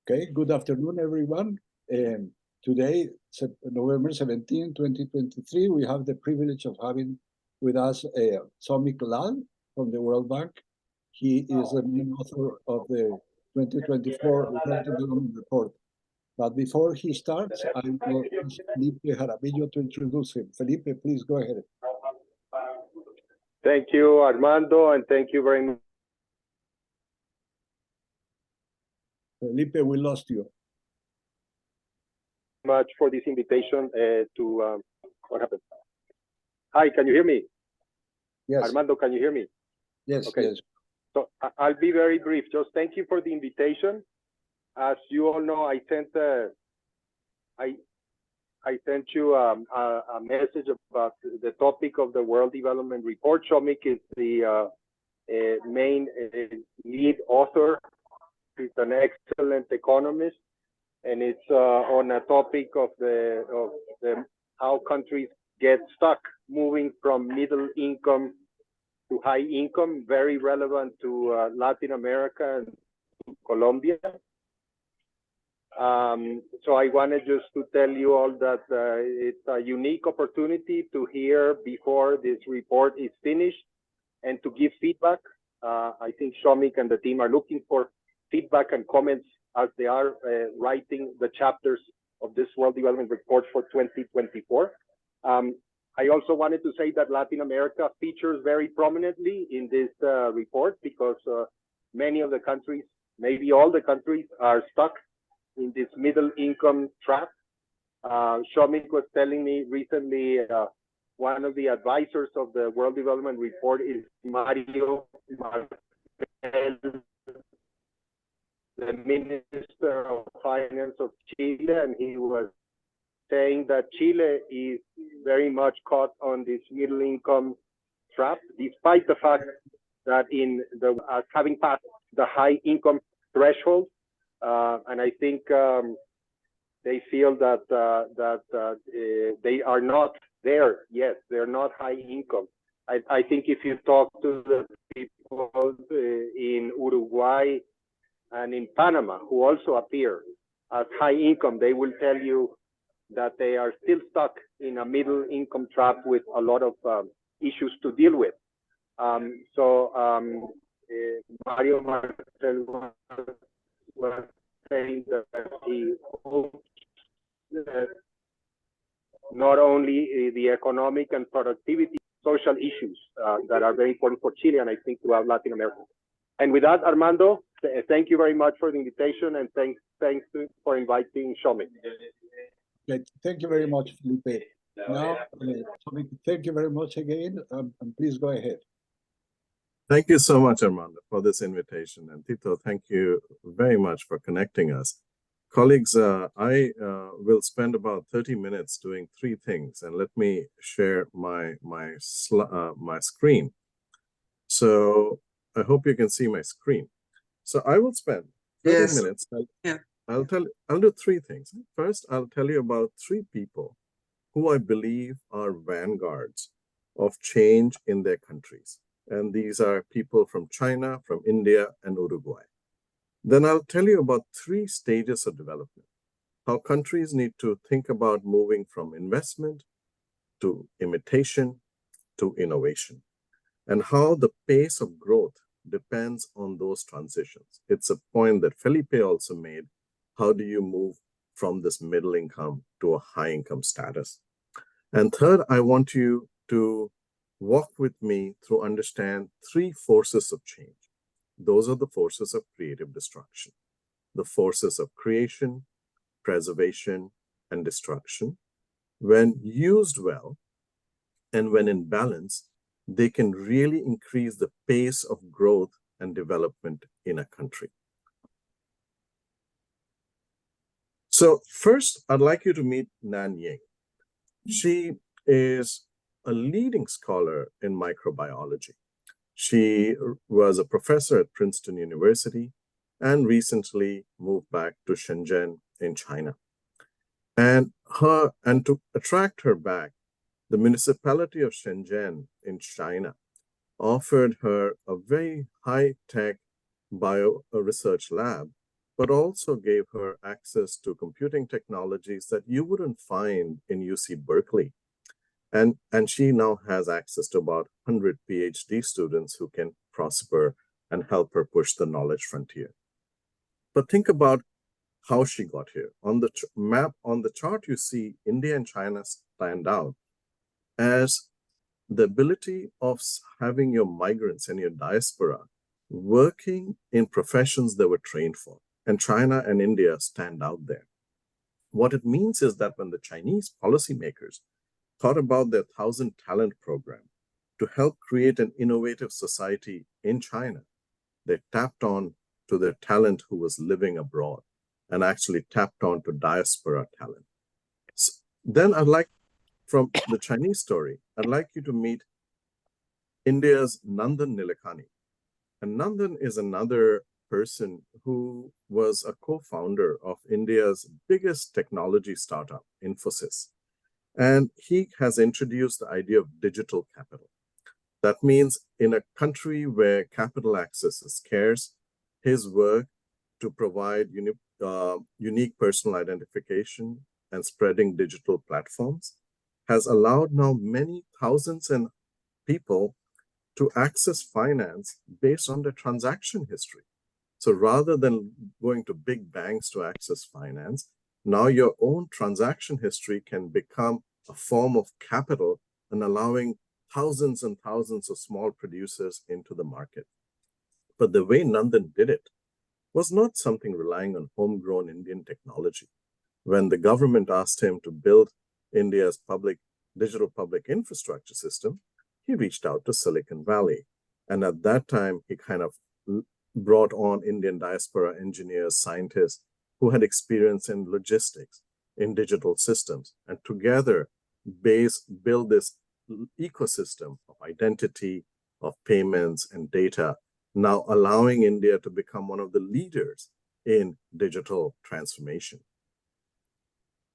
Okay, good afternoon, everyone. Today, November 17, 2023, we have the privilege of having with us Somik Lall from the World Bank. He is the main author of the 2024 World Development Report. But before he starts, I will ask Felipe Jaramillo to introduce him. Felipe, please go ahead. Thank you, Armando, and thank you very much. Felipe, we lost you. Much for this invitation to what happened? Hi, can you hear me? Yes. Armando, can you hear me? Yes. Okay. Yes. So I'll be very brief. Just thank you for the invitation. As you all know, I sent you a message about the topic of the World Development Report. Somik is the main lead author. He's an excellent economist, and it's on a topic of how countries get stuck moving from middle income to high income, very relevant to Latin America and Colombia. So I wanted just to tell you all that it's a unique opportunity to hear before this report is finished and to give feedback. I think Somik and the team are looking for feedback and comments as they are writing the chapters of this World Development Report for 2024. I also wanted to say that Latin America features very prominently in this report because many of the countries, maybe all the countries, are stuck in this middle income trap. Somik was telling me recently, one of the advisors of the World Development Report is Mario Martel, the Minister of Finance of Chile, and he was saying that Chile is very much caught on this middle income trap, despite the fact that having passed the high income threshold, and I think they feel that they are not there yet. They're not high income. I think if you talk to the people in Uruguay and in Panama, who also appear as high income, they will tell you that they are still stuck in a middle income trap with a lot of issues to deal with. Mario Martel was saying that he hopes that not only the economic and productivity, social issues that are very important for Chile and I think throughout Latin America. And with that, Armando, thank you very much for the invitation and thanks for inviting Somik. Okay, thank you very much, Felipe. Now, Somik, thank you very much again, and please go ahead. Thank you so much, Armando, for this invitation. And Tito, thank you very much for connecting us. Colleagues, I will spend about 30 minutes doing three things, and let me share my screen. So I hope you can see my screen. So I will spend 30 minutes. I'll do three things. First, I'll tell you about three people who I believe are vanguards of change in their countries. And these are people from China, from India, and Uruguay. Then I'll tell you about three stages of development, how countries need to think about moving from investment to imitation to innovation, and how the pace of growth depends on those transitions. It's a point that Felipe also made. How do you move from this middle income to a high income status? And third, I want you to walk with me through understand three forces of change. Those are the forces of creative destruction, the forces of creation, preservation, and destruction. When used well and when in balance, they can really increase the pace of growth and development in a country. So first, I'd like you to meet Nan Ying. She is a leading scholar in microbiology. She was a professor at Princeton University and recently moved back to Shenzhen in China. And to attract her back, the municipality of Shenzhen in China offered her a very high-tech bio research lab, but also gave her access to computing technologies that you wouldn't find in UC Berkeley. And she now has access to about 100 PhD students who can prosper and help her push the knowledge frontier. But think about how she got here. On the map, on the chart, you see India and China stand out as the ability of having your migrants and your diaspora working in professions they were trained for. And China and India stand out there. What it means is that when the Chinese policymakers thought about their 1,000 talent program to help create an innovative society in China, they tapped on to their talent who was living abroad and actually tapped on to diaspora talent. So then I'd like, from the Chinese story, I'd like you to meet India's Nandan Nilekani. And Nandan is another person who was a co-founder of India's biggest technology startup, Infosys. And he has introduced the idea of digital capital. That means in a country where capital access is scarce, his work to provide unique personal identification and spreading digital platforms has allowed now many thousands of people to access finance based on their transaction history. So rather than going to big banks to access finance, now your own transaction history can become a form of capital and allowing thousands and thousands of small producers into the market. But the way Nandan did it was not something relying on homegrown Indian technology. When the government asked him to build India's digital public infrastructure system, he reached out to Silicon Valley. And at that time, he kind of brought on Indian diaspora engineers, scientists who had experience in logistics, in digital systems, and together build this ecosystem of identity, of payments and data, now allowing India to become one of the leaders in digital transformation.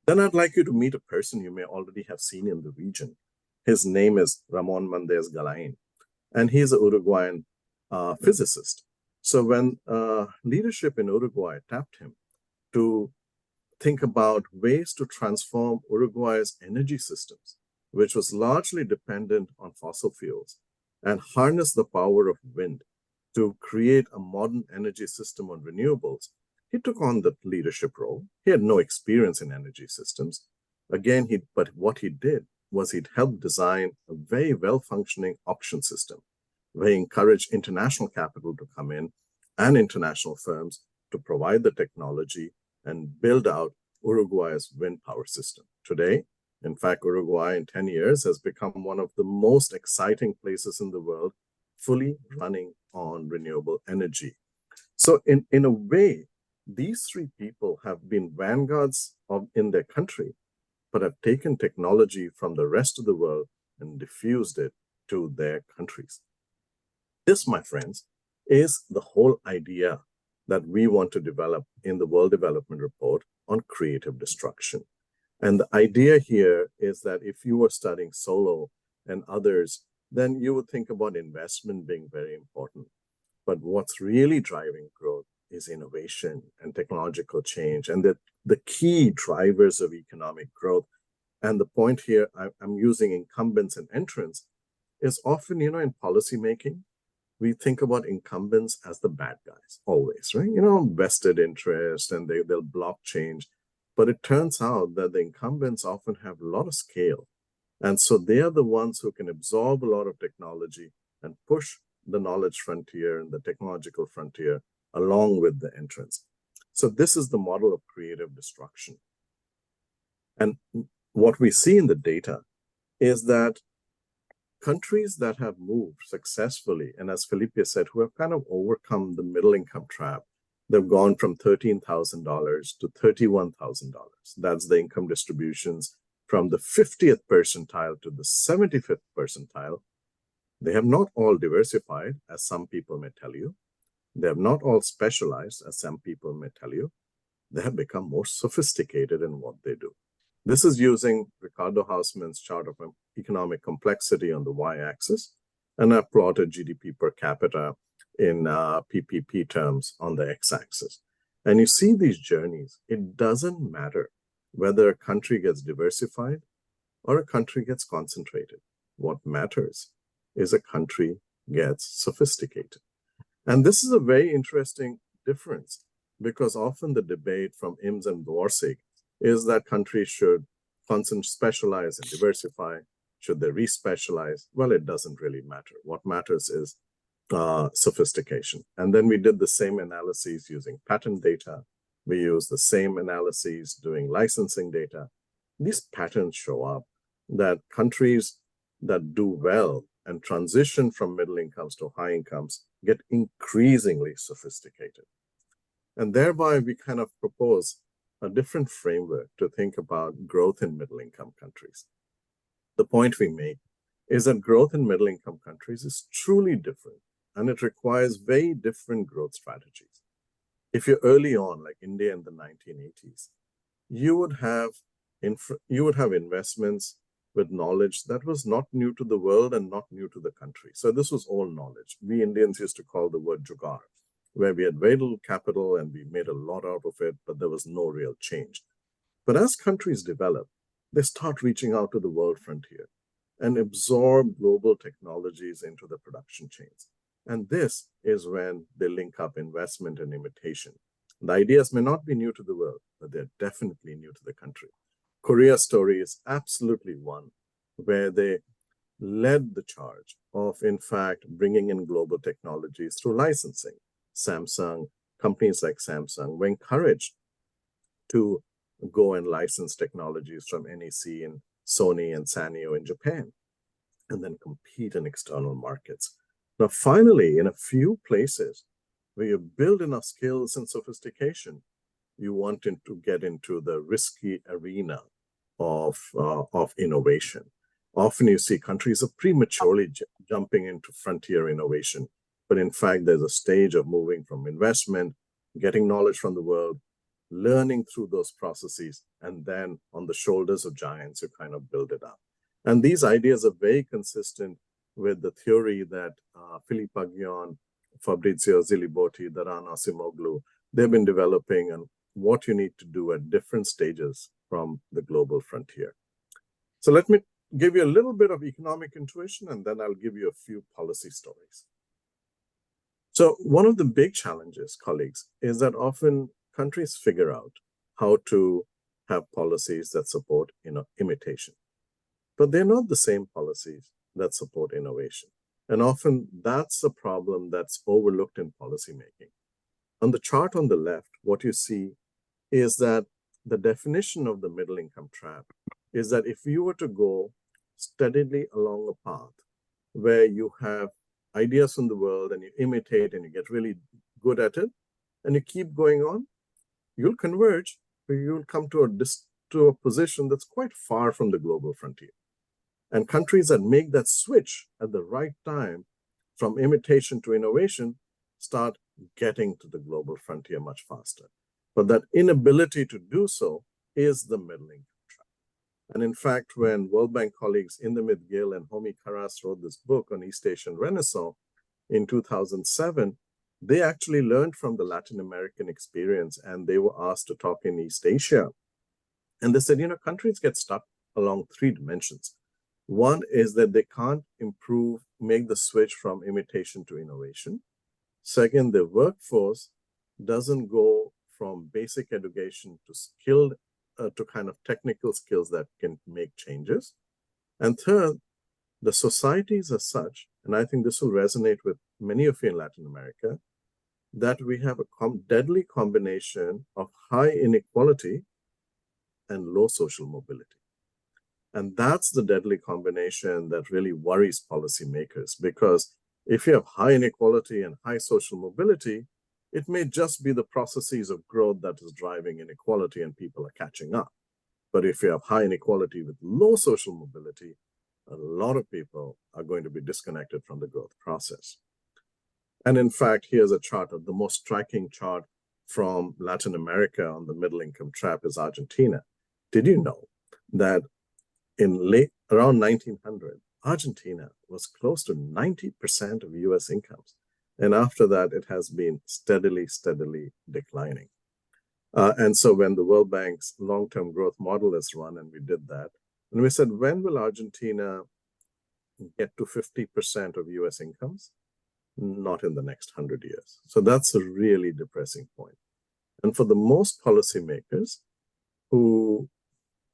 Then I'd like you to meet a person you may already have seen in the region. His name is Ramon Mendez Galain, and he's an Uruguayan physicist. So when leadership in Uruguay tapped him to think about ways to transform Uruguay's energy systems, which was largely dependent on fossil fuels, and harness the power of wind to create a modern energy system on renewables, he took on the leadership role. He had no experience in energy systems. Again, but what he did was he'd helped design a very well-functioning auction system where he encouraged international capital to come in and international firms to provide the technology and build out Uruguay's wind power system. Today, in fact, Uruguay in 10 years has become one of the most exciting places in the world, fully running on renewable energy. So in a way, these three people have been vanguards in their country, but have taken technology from the rest of the world and diffused it to their countries. This, my friends, is the whole idea that we want to develop in the World Development Report on creative destruction. And the idea here is that if you were studying solo and others, then you would think about investment being very important. But what's really driving growth is innovation and technological change, and the key drivers of economic growth. And the point here, I'm using incumbents and entrants, is often, in policymaking, we think about incumbents as the bad guys, always, right? Vested interest, and they'll block change. But it turns out that the incumbents often have a lot of scale. And so they are the ones who can absorb a lot of technology and push the knowledge frontier and the technological frontier along with the entrants. So this is the model of creative destruction. And what we see in the data is that countries that have moved successfully, and as Felipe said, who have kind of overcome the middle income trap, they've gone from $13,000 to $31,000. That's the income distributions from the 50th percentile to the 75th percentile. They have not all diversified, as some people may tell you. They have not all specialized, as some people may tell you. They have become more sophisticated in what they do. This is using Ricardo Hausmann's chart of economic complexity on the y-axis, and I plotted GDP per capita in PPP terms on the x-axis. And you see these journeys. It doesn't matter whether a country gets diversified or a country gets concentrated. What matters is a country gets sophisticated. And this is a very interesting difference, because often the debate from Ims and Dworsig is that countries should specialize and diversify. Should they re-specialize? Well, it doesn't really matter. What matters is sophistication. And then we did the same analyses using patent data. We use the same analyses doing licensing data. These patterns show up that countries that do well and transition from middle incomes to high incomes get increasingly sophisticated. And thereby we kind of propose a different framework to think about growth in middle income countries. The point we make is that growth in middle income countries is truly different, and it requires very different growth strategies. If you're early on, like India in the 1980s, you would have investments with knowledge that was not new to the world and not new to the country. So this was all knowledge. We Indians used to call the word jugaad, where we had very little capital and we made a lot out of it, but there was no real change. But as countries develop, they start reaching out to the world frontier and absorb global technologies into the production chains. And this is when they link up investment and imitation. The ideas may not be new to the world, but they're definitely new to the country. Korea's story is absolutely one where they led the charge of, in fact, bringing in global technologies through licensing. Companies like Samsung were encouraged to go and license technologies from NEC and Sony and Sanyo in Japan, and then compete in external markets. Now, finally, in a few places where you build enough skills and sophistication, you want to get into the risky arena of innovation. Often you see countries are prematurely jumping into frontier innovation, but in fact, there's a stage of moving from investment, getting knowledge from the world, learning through those processes, and then on the shoulders of giants, you kind of build it up. And these ideas are very consistent with the theory that Philippe Aghion, Fabrizio Zilibotti, Daran Asimoglu, they've been developing, and what you need to do at different stages from the global frontier. So let me give you a little bit of economic intuition, and then I'll give you a few policy stories. So one of the big challenges, colleagues, is that often countries figure out how to have policies that support imitation. But they're not the same policies that support innovation. And often that's a problem that's overlooked in policymaking. On the chart on the left, what you see is that the definition of the middle income trap is that if you were to go steadily along a path where you have ideas from the world and you imitate and you get really good at it, and you keep going on, you'll converge, but you'll come to a position that's quite far from the global frontier. And countries that make that switch at the right time from imitation to innovation start getting to the global frontier much faster. But that inability to do so is the middle income trap. And in fact, when World Bank colleagues Indamit Gill and Homi Karas wrote this book on East Asian Renaissance in 2007, they actually learned from the Latin American experience, and they were asked to talk in East Asia. And they said, countries get stuck along three dimensions. One is that they can't make the switch from imitation to innovation. Second, the workforce doesn't go from basic education to skilled, to kind of technical skills that can make changes. And third, the societies are such, and I think this will resonate with many of you in Latin America, that we have a deadly combination of high inequality and low social mobility. And that's the deadly combination that really worries policymakers, because if you have high inequality and high social mobility, it may just be the processes of growth that is driving inequality and people are catching up. But if you have high inequality with low social mobility, a lot of people are going to be disconnected from the growth process. And in fact, here's a chart of the most striking chart from Latin America on the middle income trap is Argentina. Did you know that around 1900, Argentina was close to 90% of US incomes? And after that, it has been steadily declining. And so when the World Bank's long-term growth model is run, and we did that, and we said, when will Argentina get to 50% of US incomes? Not in the next 100 years. So that's a really depressing point. And for the most policymakers who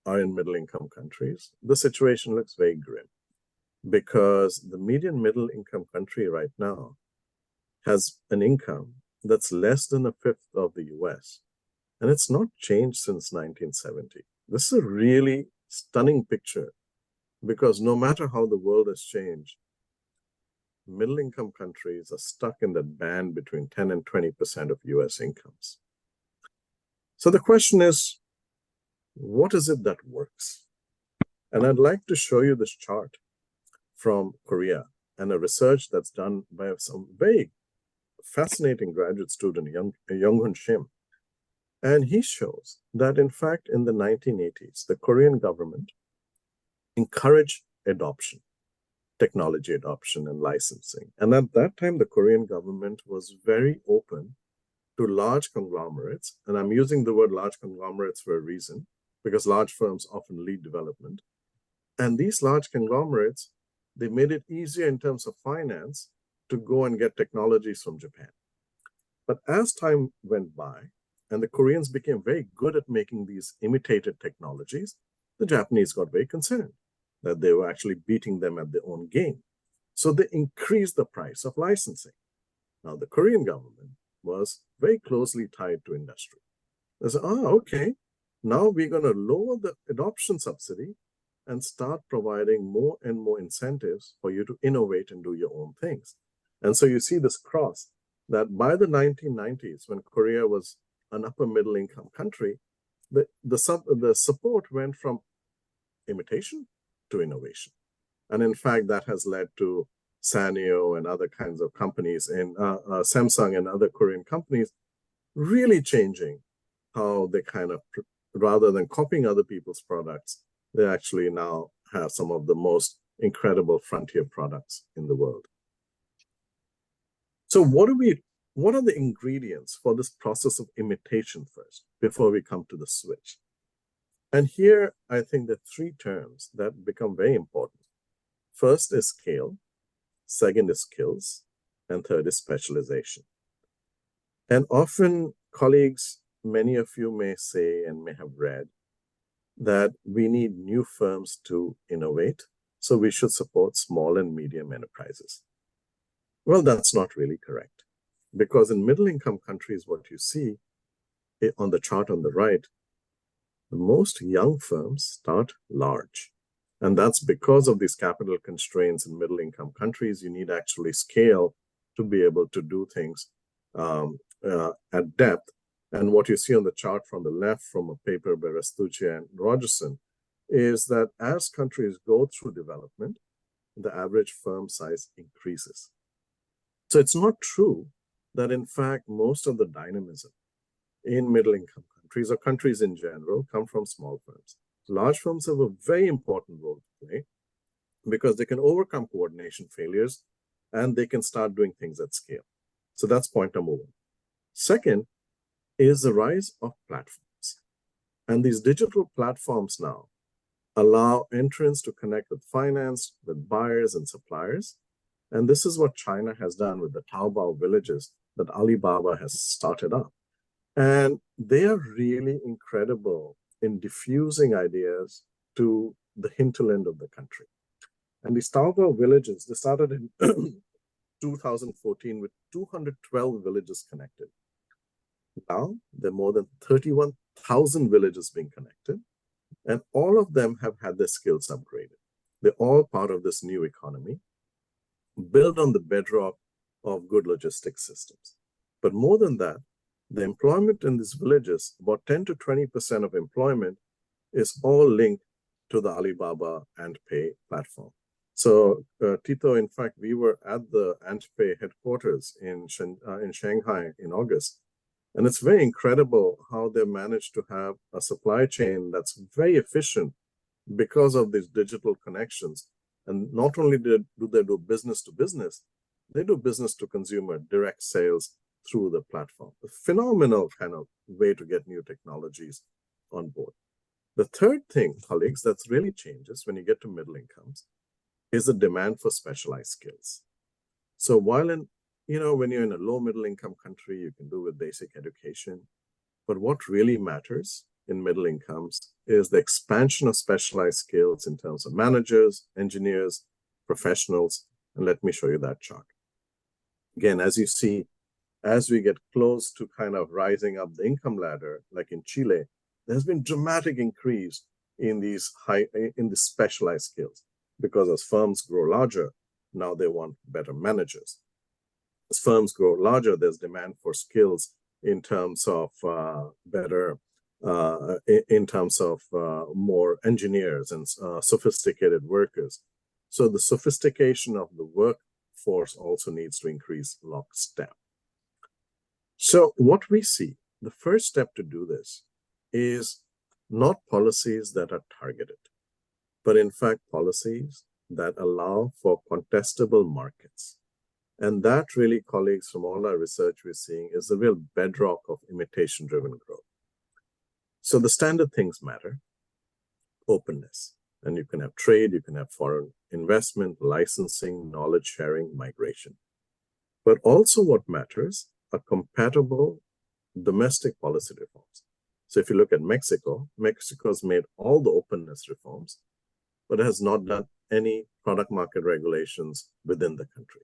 are in middle-income countries, the situation looks very grim, because the median middle-income country right now has an income that's less than a fifth of the US. And it's not changed since 1970. This is a really stunning picture, because no matter how the world has changed, middle-income countries are stuck in that band between 10 and 20% of US incomes. So the question is, what is it that works? And I'd like to show you this chart from Korea and a research that's done by some very fascinating graduate student, Young-Hoon Shim. And he shows that, in fact, in the 1980s, the Korean government encouraged adoption, technology adoption and licensing. And at that time, the Korean government was very open to large conglomerates. And I'm using the word large conglomerates for a reason, because large firms often lead development. And these large conglomerates, they made it easier in terms of finance to go and get technologies from Japan. But as time went by, and the Koreans became very good at making these imitated technologies, the Japanese got very concerned that they were actually beating them at their own game. So they increased the price of licensing. Now, the Korean government was very closely tied to industry. They said, okay, now we're going to lower the adoption subsidy and start providing more and more incentives for you to innovate and do your own things. And so you see this cross, that by the 1990s, when Korea was an upper middle income country, the support went from imitation to innovation. And in fact, that has led to Sanyo and other kinds of companies, in Samsung and other Korean companies, really changing how they kind of, rather than copying other people's products, they actually now have some of the most incredible frontier products in the world. So what are the ingredients for this process of imitation first, before we come to the switch? And here, I think there are three terms that become very important. First is scale, second is skills, and third is specialization. And often colleagues, many of you may say and may have read that we need new firms to innovate, so we should support small and medium enterprises. Well, that's not really correct, because in middle-income countries, what you see on the chart on the right, the most young firms start large. And that's because of these capital constraints in middle-income countries. You need actually scale to be able to do things at depth. And what you see on the chart from the left from a paper by Rastucci and Rogerson is that as countries go through development, the average firm size increases. So it's not true that, in fact, most of the dynamism in middle-income countries or countries in general come from small firms. Large firms have a very important role to play because they can overcome coordination failures and they can start doing things at scale. So that's point number one. Second is the rise of platforms. And these digital platforms now allow entrants to connect with finance, with buyers and suppliers. And this is what China has done with the Taobao villages that Alibaba has started up. And they are really incredible in diffusing ideas to the hinterland of the country. And these Taobao villages, they started in 2014 with 212 villages connected. Now, there are more than 31,000 villages being connected, and all of them have had their skills upgraded. They're all part of this new economy, built on the bedrock of good logistics systems. But more than that, the employment in these villages, about 10 to 20% of employment, is all linked to the Alibaba AntPay platform. So, Tito, in fact, we were at the AntPay headquarters in Shanghai in August. And it's very incredible how they managed to have a supply chain that's very efficient because of these digital connections. And not only do they do business to business, They do business to consumer, direct sales through the platform. A phenomenal kind of way to get new technologies on board. The third thing, colleagues, that's really changes when you get to middle incomes is the demand for specialized skills. So while when you're in a low middle income country, you can do with basic education. But what really matters in middle incomes is the expansion of specialized skills in terms of managers, engineers, professionals. And let me show you that chart. Again, as you see, as we get close to kind of rising up the income ladder, like in Chile, there's been dramatic increase in these specialized skills, because as firms grow larger, now they want better managers. As firms grow larger, there's demand for skills in terms of more engineers and sophisticated workers. So the sophistication of the workforce also needs to increase lockstep. So what we see, the first step to do this is not policies that are targeted, but in fact policies that allow for contestable markets. And that really, colleagues, from all our research we're seeing is the real bedrock of imitation-driven growth. So the standard things matter: openness. And you can have trade, you can have foreign investment, licensing, knowledge sharing, migration. But also what matters are compatible domestic policy reforms. So if you look at Mexico, Mexico's made all the openness reforms, but it has not done any product market regulations within the country.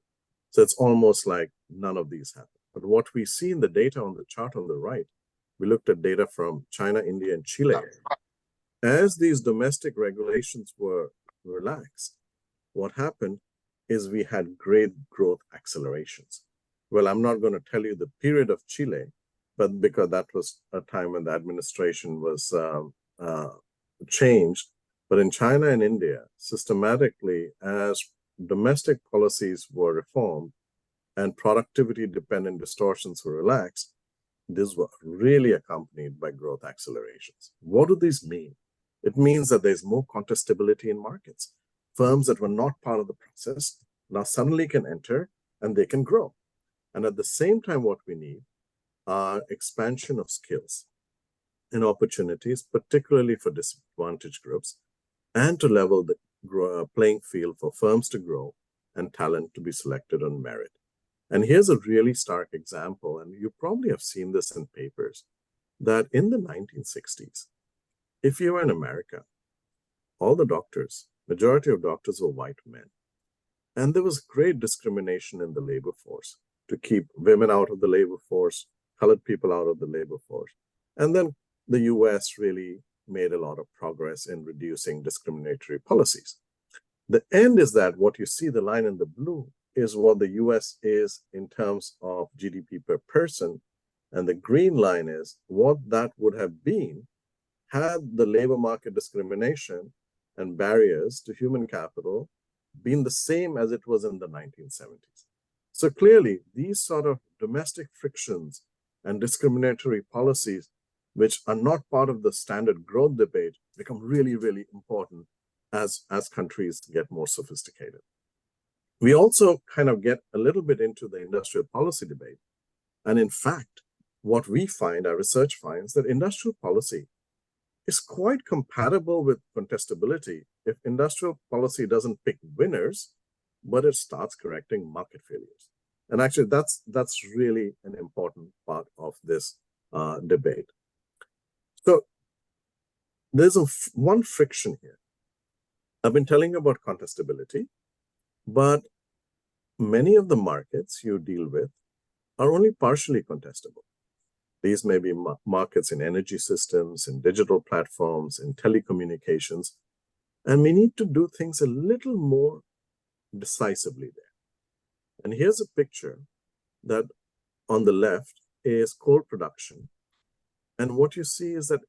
So it's almost like none of these happen. But what we see in the data on the chart on the right, we looked at data from China, India, and Chile. As these domestic regulations were relaxed, what happened is we had great growth accelerations. Well, I'm not going to tell you the period of Chile, but because that was a time when the administration was changed. But in China and India, systematically, as domestic policies were reformed and productivity-dependent distortions were relaxed, these were really accompanied by growth accelerations. What do these mean? It means that there's more contestability in markets. Firms that were not part of the process now suddenly can enter and they can grow. And at the same time, what we need are expansion of skills and opportunities, particularly for disadvantaged groups, and to level the playing field for firms to grow and talent to be selected on merit. And here's a really stark example, and you probably have seen this in papers, that in the 1960s, if you were in America, all the doctors, majority of doctors were white men. And there was great discrimination in the labor force to keep women out of the labor force, colored people out of the labor force. And then the US really made a lot of progress in reducing discriminatory policies. The end is that what you see, the line in the blue, is what the US is in terms of GDP per person. And the green line is what that would have been had the labor market discrimination and barriers to human capital been the same as it was in the 1970s. So clearly, these sort of domestic frictions and discriminatory policies, which are not part of the standard growth debate, become really, really important as countries get more sophisticated. We also kind of get a little bit into the industrial policy debate. And in fact, what we find, our research finds, that industrial policy is quite compatible with contestability if industrial policy doesn't pick winners, but it starts correcting market failures. And actually, that's really an important part of this debate. So there's one friction here. I've been telling you about contestability, but many of the markets you deal with are only partially contestable. These may be markets in energy systems, in digital platforms, in telecommunications, and we need to do things a little more decisively there. And here's a picture that on the left is coal production. And what you see is that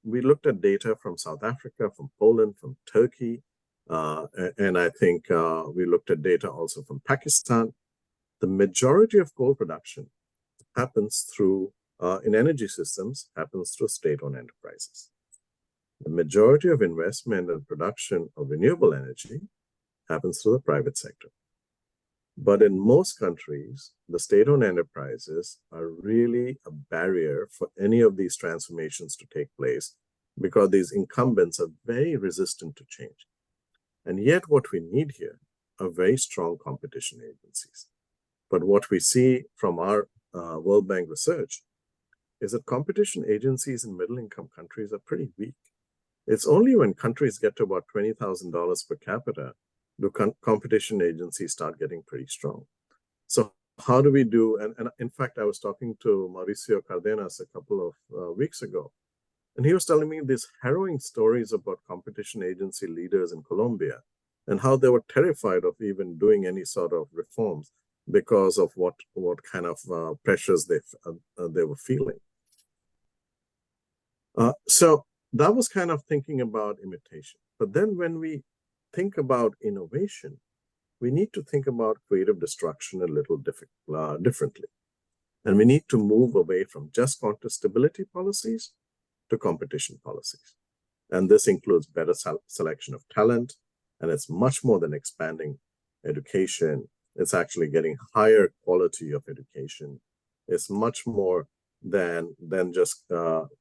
we looked at data from South Africa, from Poland, from Turkey, and I think we looked at data also from Pakistan. The majority of coal production happens through, in energy systems, happens through state-owned enterprises. The majority of investment and production of renewable energy happens through the private sector. But in most countries, the state-owned enterprises are really a barrier for any of these transformations to take place because these incumbents are very resistant to change. And yet what we need here are very strong competition agencies. But what we see from our World Bank research is that competition agencies in middle-income countries are pretty weak. It's only when countries get to about $20,000 per capita do competition agencies start getting pretty strong. So how do we do, and in fact, I was talking to Mauricio Cardenas a couple of weeks ago, and he was telling me these harrowing stories about competition agency leaders in Colombia and how they were terrified of even doing any sort of reforms because of what kind of pressures they were feeling. So that was kind of thinking about imitation. But then when we think about innovation, we need to think about creative destruction a little differently. And we need to move away from just contestability policies to competition policies. And this includes better selection of talent, and it's much more than expanding education. It's actually getting higher quality of education. It's much more than just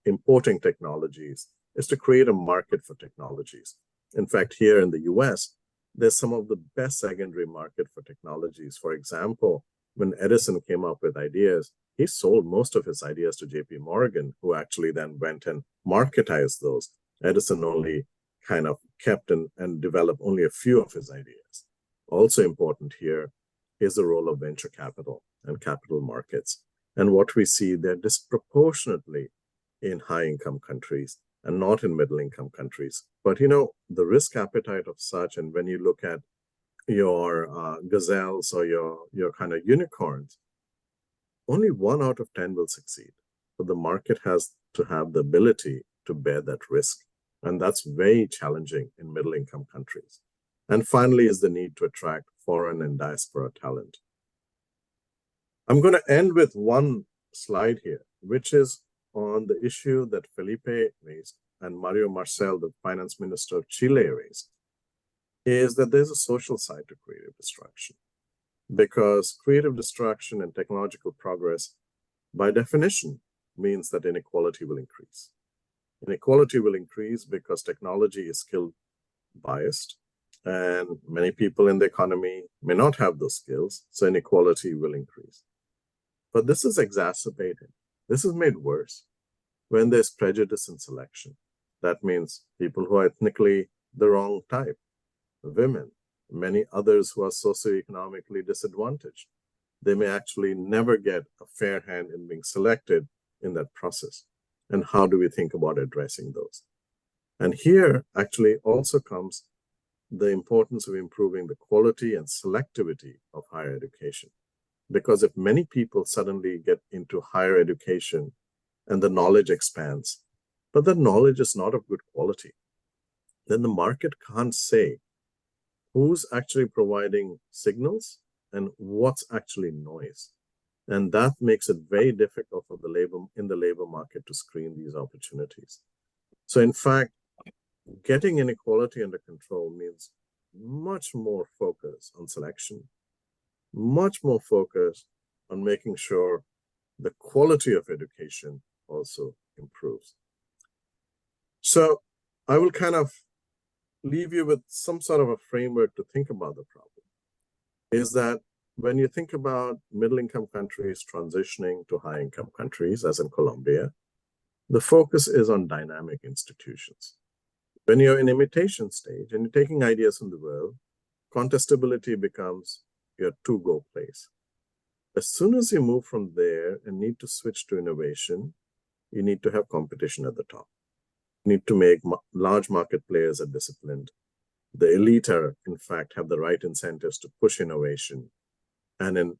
importing technologies. It's to create a market for technologies. In fact, here in the US, there's some of the best secondary market for technologies. For example, when Edison came up with ideas, he sold most of his ideas to JP Morgan, who actually then went and marketized those. Edison only kind of kept and developed only a few of his ideas. Also important here is the role of venture capital and capital markets. And what we see, they're disproportionately in high-income countries and not in middle-income countries. But, you know, the risk appetite of such, and when you look at your gazelles or your kind of unicorns, only 1 out of 10 will succeed. But the market has to have the ability to bear that risk. And that's very challenging in middle-income countries. And finally is the need to attract foreign and diaspora talent. I'm going to end with one slide here, which is on the issue that Felipe raised and Mario Marcel, the finance minister of Chile, raised, is that there's a social side to creative destruction. Because creative destruction and technological progress, by definition, means that inequality will increase. Inequality will increase because technology is skill biased, and many people in the economy may not have those skills, so inequality will increase. But this is exacerbated. This is made worse when there's prejudice in selection. That means people who are ethnically the wrong type, women, many others who are socioeconomically disadvantaged. They may actually never get a fair hand in being selected in that process. And how do we think about addressing those? And here actually also comes the importance of improving the quality and selectivity of higher education. Because if many people suddenly get into higher education and the knowledge expands, but the knowledge is not of good quality, then the market can't say who's actually providing signals and what's actually noise. And that makes it very difficult for the labor market to screen these opportunities. So in fact, getting inequality under control means much more focus on selection, much more focus on making sure the quality of education also improves. So I will kind of leave you with some sort of a framework to think about the problem. Is that when you think about middle-income countries transitioning to high-income countries, as in Colombia, the focus is on dynamic institutions. When you're in imitation stage and you're taking ideas from the world, contestability becomes your to-go place. As soon as you move from there and need to switch to innovation, you need to have competition at the top. You need to make large market players are disciplined. The elite are, in fact, have the right incentives to push innovation, and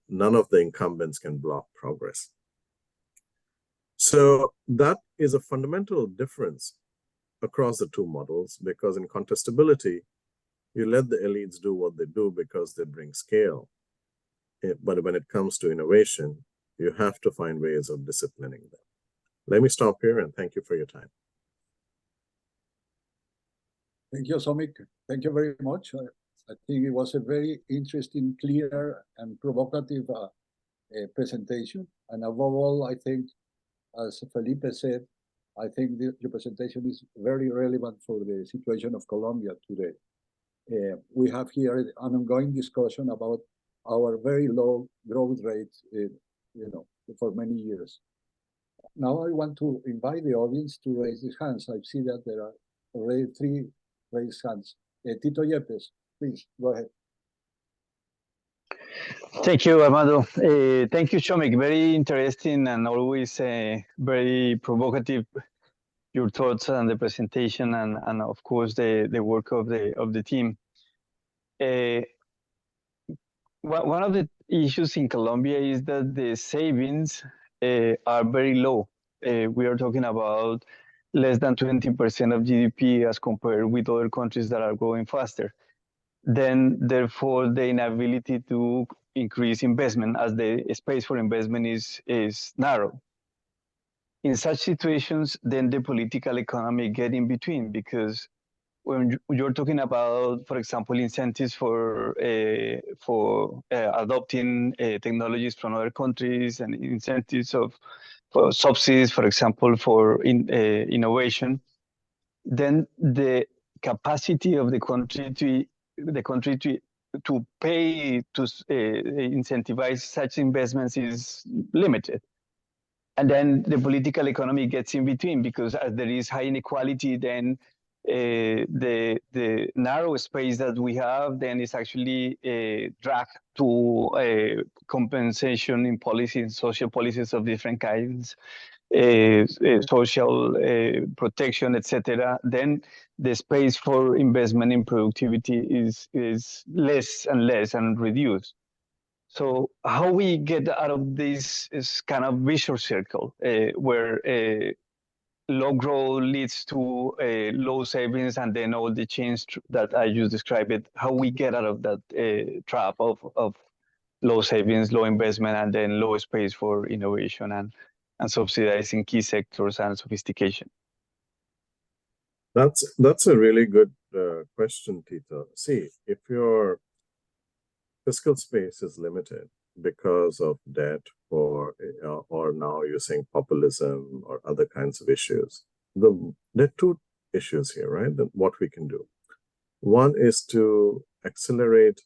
none of the incumbents can block progress. So that is a fundamental difference across the two models, because in contestability, you let the elites do what they do because they bring scale. But when it comes to innovation, you have to find ways of disciplining them. Let me stop here and thank you for your time. Thank you, Somik. Thank you very much. I think it was a very interesting, clear, and provocative presentation. And above all, I think, as Felipe said, I think your presentation is very relevant for the situation of Colombia today. We have here an ongoing discussion about our very low growth rate, for many years. Now I want to invite the audience to raise their hands. I see that there are already 3 raised hands. Tito Yepes, please, go ahead. Thank you, Armando. Thank you, Somik. Very interesting and always very provocative, your thoughts and the presentation and of course the work of the team. One of the issues in Colombia is that the savings are very low. We are talking about less than 20% of GDP as compared with other countries that are growing faster. Then, therefore, the inability to increase investment as the space for investment is narrow. In such situations, then the political economy get in between, because when you're talking about, for example, incentives for adopting technologies from other countries and incentives for subsidies, for example, for innovation, then the capacity of the country to pay to incentivize such investments is limited. And then the political economy gets in between, because as there is high inequality, then the narrow space that we have then is actually dragged to compensation in policies, social policies of different kinds, social protection, etc. Then the space for investment in productivity is less and less and reduced. So how we get out of this is kind of vicious circle where low growth leads to low savings, and then all the change that I just described, how we get out of that trap of low savings, low investment, and then low space for innovation and subsidizing key sectors and sophistication. That's a really good question, Tito. See, if your fiscal space is limited because of debt or now you're saying populism or other kinds of issues, there are 2 issues here, right? What we can do. One is to accelerate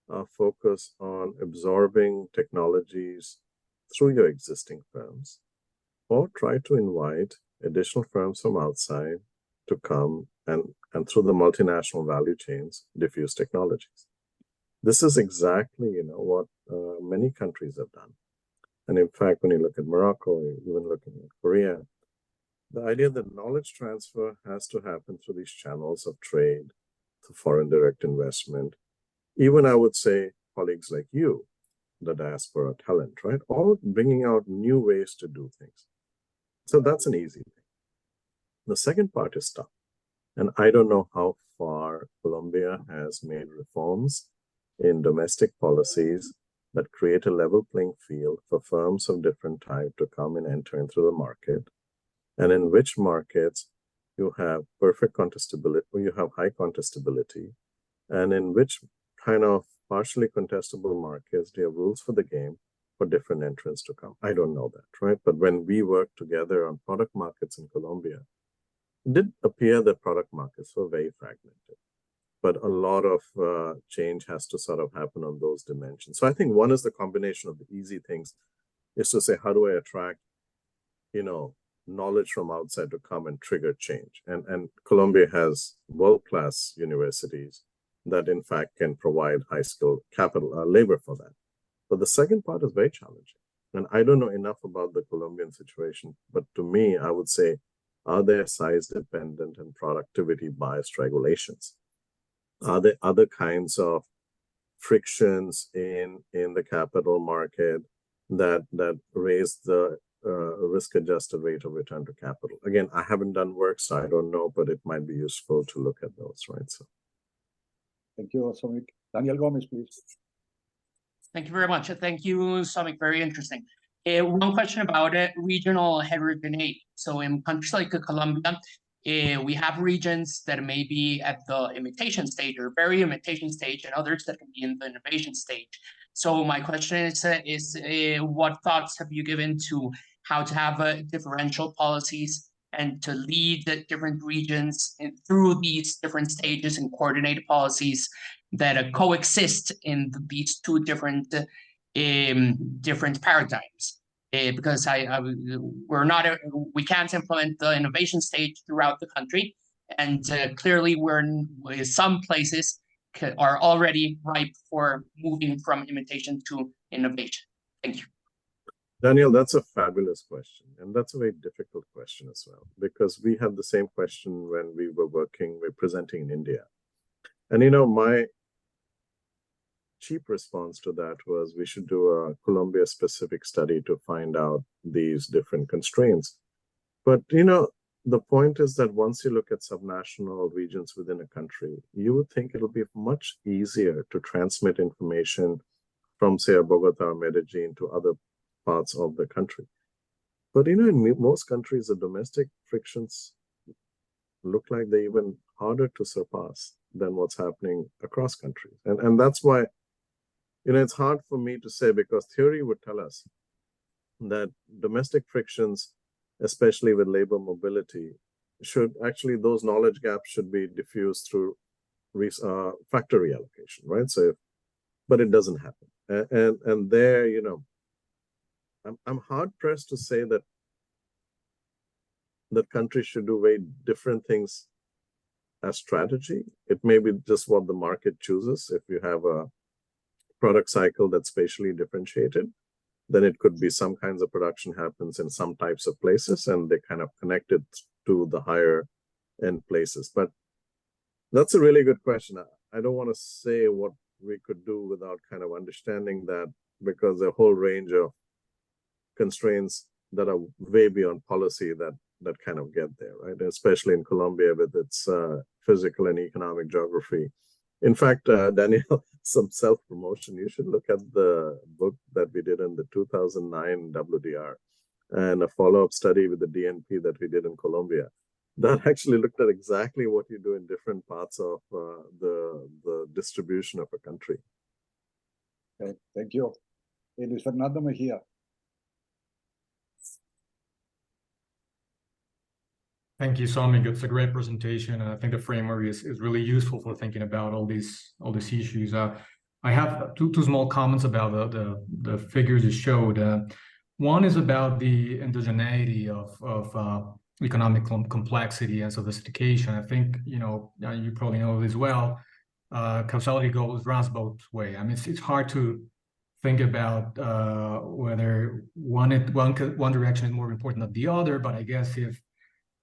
our focus on absorbing technologies through your existing firms, or try to invite additional firms from outside to come and through the multinational value chains diffuse technologies. This is exactly what many countries have done. And in fact, when you look at Morocco, even looking at Korea, the idea that knowledge transfer has to happen through these channels of trade, through foreign direct investment, even I would say colleagues like you, the diaspora talent, right? All bringing out new ways to do things. So that's an easy thing. The second part is tough. And I don't know how far Colombia has made reforms in domestic policies that create a level playing field for firms of different type to come and enter into the market, and in which markets you have perfect contestability, or you have high contestability, and in which kind of partially contestable markets do you have rules for the game for different entrants to come. I don't know that, right? But when we work together on product markets in Colombia, it did appear that product markets were very fragmented. But a lot of change has to sort of happen on those dimensions. So I think one is the combination of the easy things is to say, how do I attract, knowledge from outside to come and trigger change? And Colombia has world-class universities that in fact can provide high-skilled capital, labor for that. But the second part is very challenging. And I don't know enough about the Colombian situation, but to me, I would say, are there size-dependent and productivity-biased regulations? Are there other kinds of frictions in the capital market that raise the risk-adjusted rate of return to capital? Again, I haven't done work, so I don't know, but it might be useful to look at those, right? So, thank you, Somik. Daniel Gomez, please. Thank you very much. Thank you, Somik. Very interesting. One question about regional heterogeneity. So in countries like Colombia, we have regions that may be at the imitation stage or very imitation stage, and others that can be in the innovation stage. So my question is what thoughts have you given to how to have differential policies and to lead the different regions through these different stages and coordinate policies that coexist in these two different paradigms? Because we can't implement the innovation stage throughout the country, and clearly some places are already ripe for moving from imitation to innovation. Thank you. Daniel, that's a fabulous question. And that's a very difficult question as well, because we had the same question when we were presenting in India. And, my cheap response to that was we should do a Colombia-specific study to find out these different constraints. But, the point is that once you look at subnational regions within a country, you would think it'll be much easier to transmit information from, say, Bogota or Medellin to other parts of the country. But, in most countries, the domestic frictions look like they're even harder to surpass than what's happening across countries. And that's why, it's hard for me to say, because theory would tell us that domestic frictions, especially with labor mobility, those knowledge gaps should be diffused through factor reallocation, right? But it doesn't happen. And there, I'm hard pressed to say that countries should do very different things as strategy. It may be just what the market chooses. If you have a product cycle that's spatially differentiated, then it could be some kinds of production happens in some types of places and they kind of connect it to the higher end places. But that's a really good question. I don't want to say what we could do without kind of understanding that, because there are a whole range of constraints that are way beyond policy that kind of get there, right? Especially in Colombia with its physical and economic geography. In fact, Daniel, some self-promotion, you should look at the book that we did in the 2009 WDR and a follow-up study with the DNP that we did in Colombia. That actually looked at exactly what you do in different parts of the distribution of a country. Okay, thank you. Luis Fernando Mejia. Thank you, Somik. It's a great presentation, and I think the framework is really useful for thinking about all these issues. I have two small comments about the figures you showed. One is about the endogeneity of economic complexity and sophistication. I think you probably know this well. Causality runs both ways. I mean, it's hard to think about whether one direction is more important than the other. But I guess if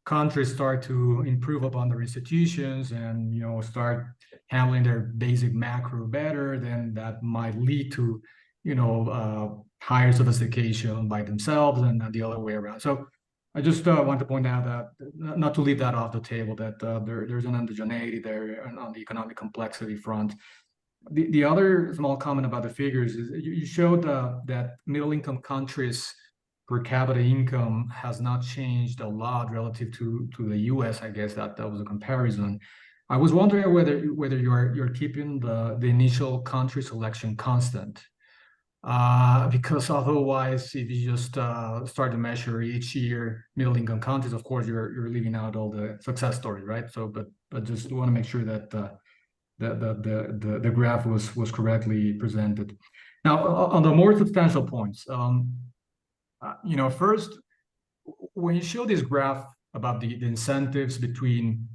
countries start to improve upon their institutions and start handling their basic macro better, then that might lead to higher sophistication by themselves, and not the other way around. So I just want to point out that, not to leave that off the table, that there's an endogeneity there on the economic complexity front. The other small comment about the figures is you showed that middle-income countries' per capita income has not changed a lot relative to the U.S. I guess that was a comparison. I was wondering whether you're keeping the initial country selection constant, because otherwise, if you just start to measure each year middle-income countries, of course you're leaving out all the success stories, right? So, but just want to make sure that the graph was correctly presented. Now, on the more substantial points. First, when you show this graph about the incentives between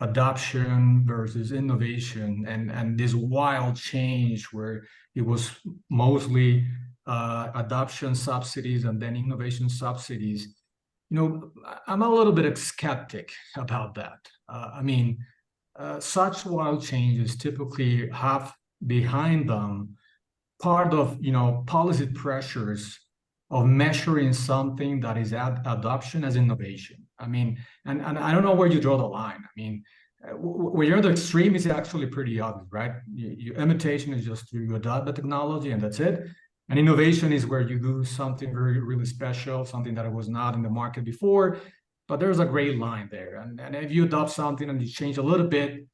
adoption versus innovation and this wild change where it was mostly adoption subsidies and then innovation subsidies, I'm a little bit skeptic about that. Such wild changes typically have behind them part of policy pressures of measuring something that is adoption as innovation. And I don't know where you draw the line. When you're at the extreme, it's actually pretty obvious, right? Imitation is just you adopt the technology and that's it. And innovation is where you do something really special, something that was not in the market before. but there's a gray line there. And if you adopt something and you change a little bit,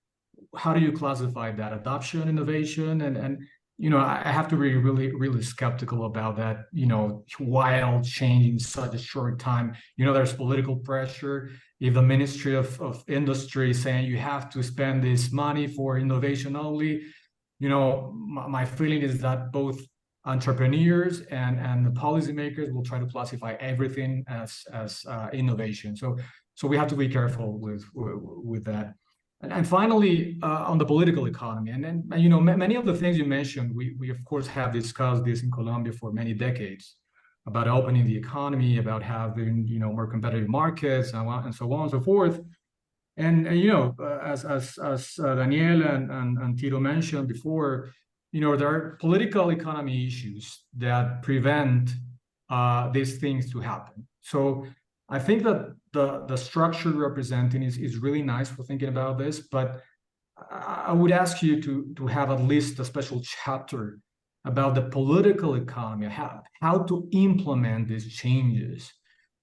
how do you classify that? Adoption, innovation, and you know, I have to be really skeptical about that, you know, wild change in such a short time. You know, there's political pressure. If the Ministry of Industry is saying you have to spend this money for innovation only, you know, my feeling is that both entrepreneurs and the policymakers will try to classify everything as innovation. So we have to be careful with that. And finally, on the political economy, and then, you know, many of the things you mentioned, we of course have discussed this in Colombia for many decades, about opening the economy, about having, you know, more competitive markets, and so on and so forth. And you know, as Daniel and Tito mentioned before, you know, there are political economy issues that prevent these things to happen. So I think that the structure representing is really nice for thinking about this, but I would ask you to have at least a special chapter about the political economy, how to implement these changes,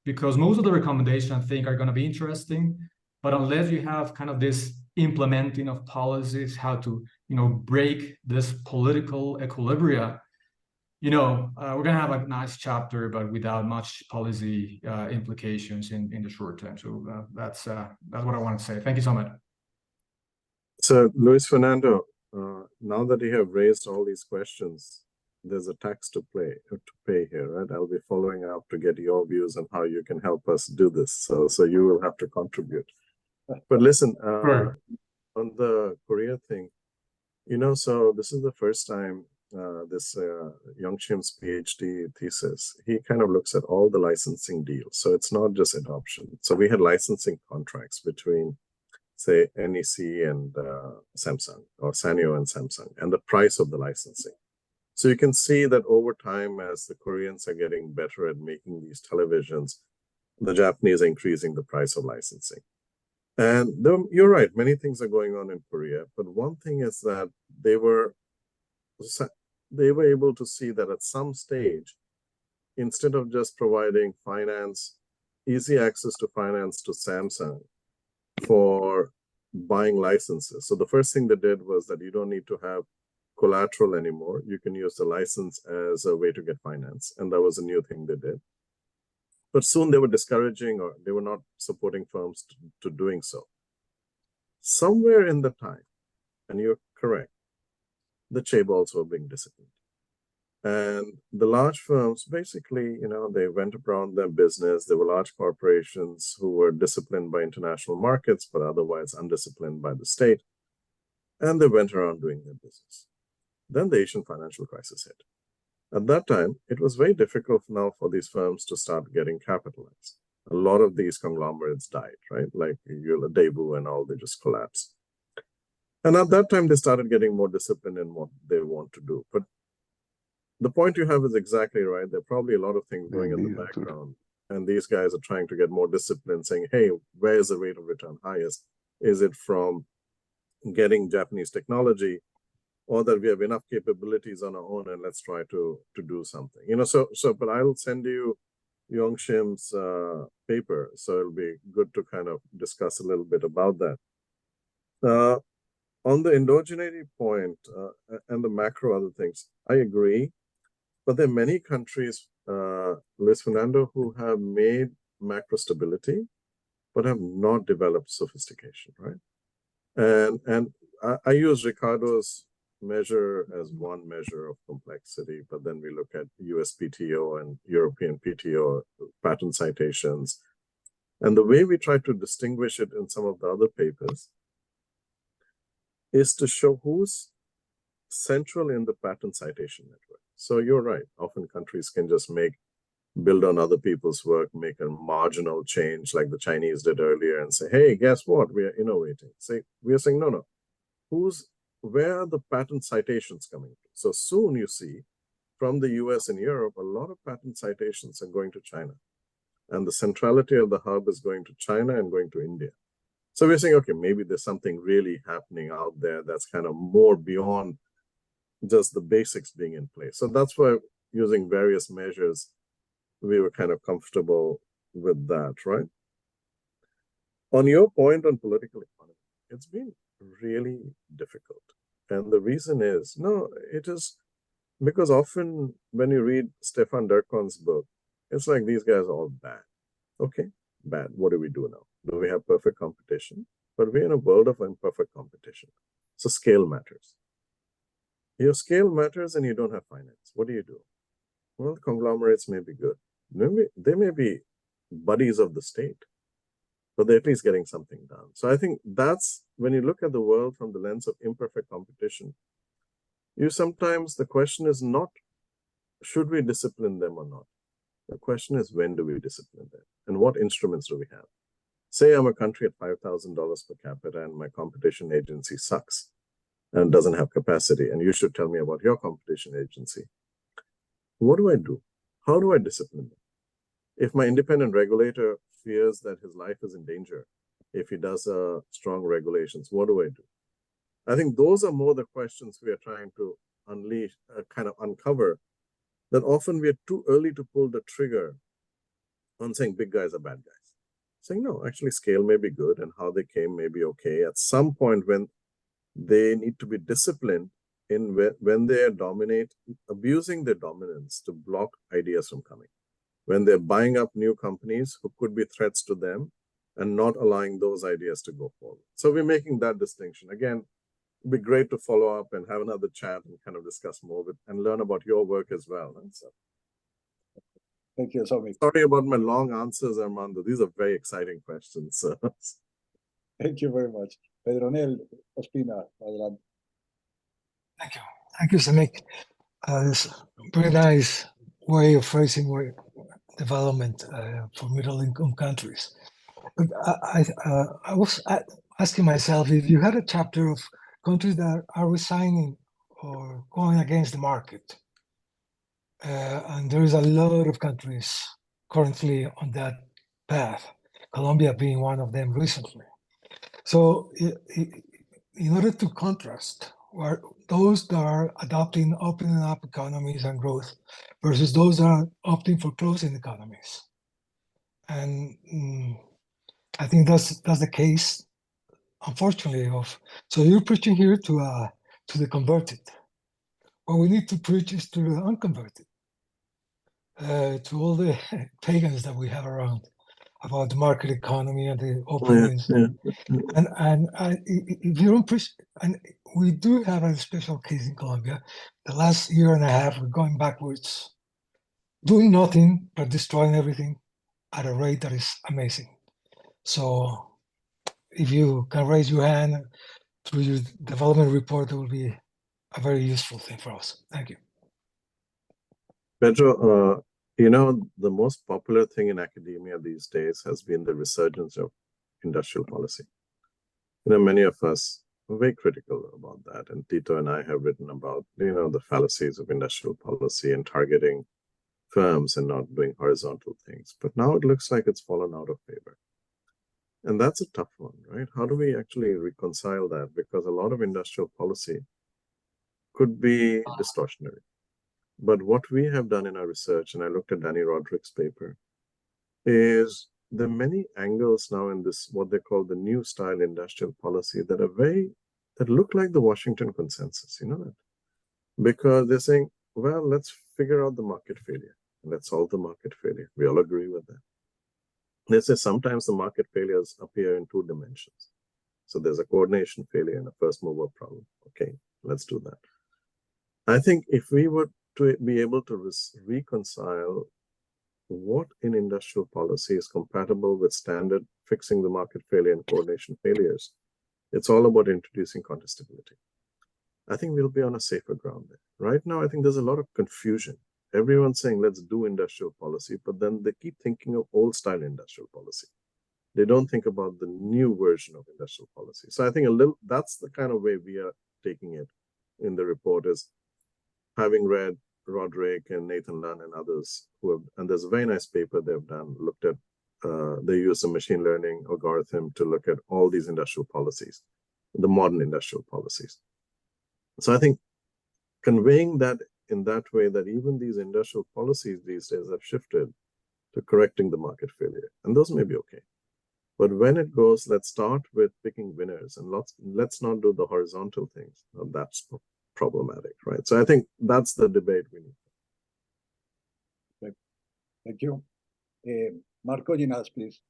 because most of the recommendations I think are going to be interesting, but unless you have kind of this implementing of policies, how to, you know, break this political equilibria, you know, we're going to have a nice chapter, but without much policy implications in the short term. So that's what I want to say. Thank you so much. So, Luis Fernando, now that you have raised all these questions, there's a tax to pay here, right? I'll be following up to get your views on how you can help us do this. So you will have to contribute. But listen, Sure. On the Korea thing, you know, so this is the first time this Youngshim's PhD thesis, he kind of looks at all the licensing deals. So it's not just adoption. So we had licensing contracts between, say, NEC and Samsung, or Sanyo and Samsung, and the price of the licensing. So you can see that over time, as the Koreans are getting better at making these televisions, the Japanese are increasing the price of licensing. And you're right, many things are going on in Korea, but one thing is that they were able to see that at some stage, instead of just providing finance, easy access to finance to Samsung for buying licenses. So the first thing they did was that you don't need to have collateral anymore. You can use the license as a way to get finance. And that was a new thing they did. But soon they were discouraging, or they were not supporting firms to doing so. Somewhere in the time, and you're correct, the chaebols were being disciplined. And the large firms, basically, you know, they went around their business. There were large corporations who were disciplined by international markets, but otherwise undisciplined by the state. And they went around doing their business. Then the Asian financial crisis hit. At that time, it was very difficult now for these firms to start getting capitalized. A lot of these conglomerates died, right? Like Daewoo and all, they just collapsed. And at that time, they started getting more disciplined in what they want to do. But the point you have is exactly right. There are probably a lot of things going in the background. And these guys are trying to get more disciplined, saying, hey, where is the rate of return highest? Is it from getting Japanese technology, or that we have enough capabilities on our own and let's try to do something? You know, but I'll send you Youngshim's paper. So it'll be good to kind of discuss a little bit about that. On the endogeneity point and the macro other things, I agree. But there are many countries, Luis Fernando, who have made macro stability, but have not developed sophistication, right? And I use Ricardo's measure as one measure of complexity, but then we look at USPTO and European PTO patent citations. And the way we try to distinguish it in some of the other papers is to show who's central in the patent citation network. So you're right, often countries can just build on other people's work, make a marginal change like the Chinese did earlier and say, hey, guess what? We are innovating. We are saying, no. Where are the patent citations coming from? So soon you see from the US and Europe, a lot of patent citations are going to China. And the centrality of the hub is going to China and going to India. So we're saying, okay, maybe there's something really happening out there that's kind of more beyond just the basics being in place. So that's why using various measures, we were kind of comfortable with that, right? On your point on political economy, it's been really difficult. And the reason is, no, it is because often when you read Stefan Durkheim's book, it's like these guys are all bad. Okay, bad. What do we do now? Do we have perfect competition? But we're in a world of imperfect competition. So scale matters. Your scale matters and you don't have finance. What do you do? Well, conglomerates may be good. They may be buddies of the state, but they're at least getting something done. So I think that's when you look at the world from the lens of imperfect competition, the question is not, should we discipline them or not? The question is, when do we discipline them? And what instruments do we have? Say I'm a country at $5,000 per capita and my competition agency sucks and doesn't have capacity, and you should tell me about your competition agency. What do I do? How do I discipline them? If my independent regulator fears that his life is in danger, if he does strong regulations, what do I do? I think those are more the questions we are trying to unleash, kind of uncover, that often we are too early to pull the trigger on saying big guys are bad guys. Saying, no, actually scale may be good and how they came may be okay. At some point when they need to be disciplined in when they dominate, abusing their dominance to block ideas from coming. When they're buying up new companies who could be threats to them and not allowing those ideas to go forward. So we're making that distinction. Again, it'd be great to follow up and have another chat and kind of discuss more and learn about your work as well. So, thank you, Somik. Sorry about my long answers, Armando. These are very exciting questions. Thank you very much. Pedronel Ospina, adelante. Thank you. Thank you, Somik. It's a very nice way of phrasing development for middle-income countries. But I was asking myself, if you had a chapter of countries that are resigning or going against the market, and there is a lot of countries currently on that path, Colombia being one of them recently. So in order to contrast those that are adopting opening up economies and growth versus those that are opting for closing economies. And I think that's the case, unfortunately. So you're preaching here to the converted. What we need to preach is to the unconverted, to all the pagans that we have around about the market economy and the openness. And if you don't preach, and we do have a special case in Colombia. The last year and a half, we're going backwards, doing nothing but destroying everything at a rate that is amazing. So if you can raise your hand through your development report, it will be a very useful thing for us. Thank you. Pedro, the most popular thing in academia these days has been the resurgence of industrial policy. Many of us are very critical about that. And Tito and I have written about, the fallacies of industrial policy and targeting firms and not doing horizontal things. But now it looks like it's fallen out of favor. And that's a tough one, right? How do we actually reconcile that? Because a lot of industrial policy could be distortionary. But what we have done in our research, and I looked at Danny Roderick's paper, is there are many angles now in this, what they call the new style industrial policy, that look like the Washington consensus, that? Because they're saying, well, let's figure out the market failure. Let's solve the market failure. We all agree with that. They say sometimes the market failures appear in two dimensions. So there's a coordination failure and a first mover problem. Okay, let's do that. I think if we were to be able to reconcile what in industrial policy is compatible with standard fixing the market failure and coordination failures, it's all about introducing contestability. I think we'll be on a safer ground there. Right now, I think there's a lot of confusion. Everyone's saying, let's do industrial policy, but then they keep thinking of old style industrial policy. They don't think about the new version of industrial policy. So I think that's the kind of way we are taking it in the report, is having read Roderick and Nathan Lunn and others and there's a very nice paper they've done, looked at, they use a machine learning algorithm to look at all these industrial policies, the modern industrial policies. So I think conveying that in that way, that even these industrial policies these days have shifted to correcting the market failure, and those may be okay. But when it goes, let's start with picking winners and let's not do the horizontal things. That's problematic, right? So I think that's the debate we need. Thank you. Marco Ginás, please.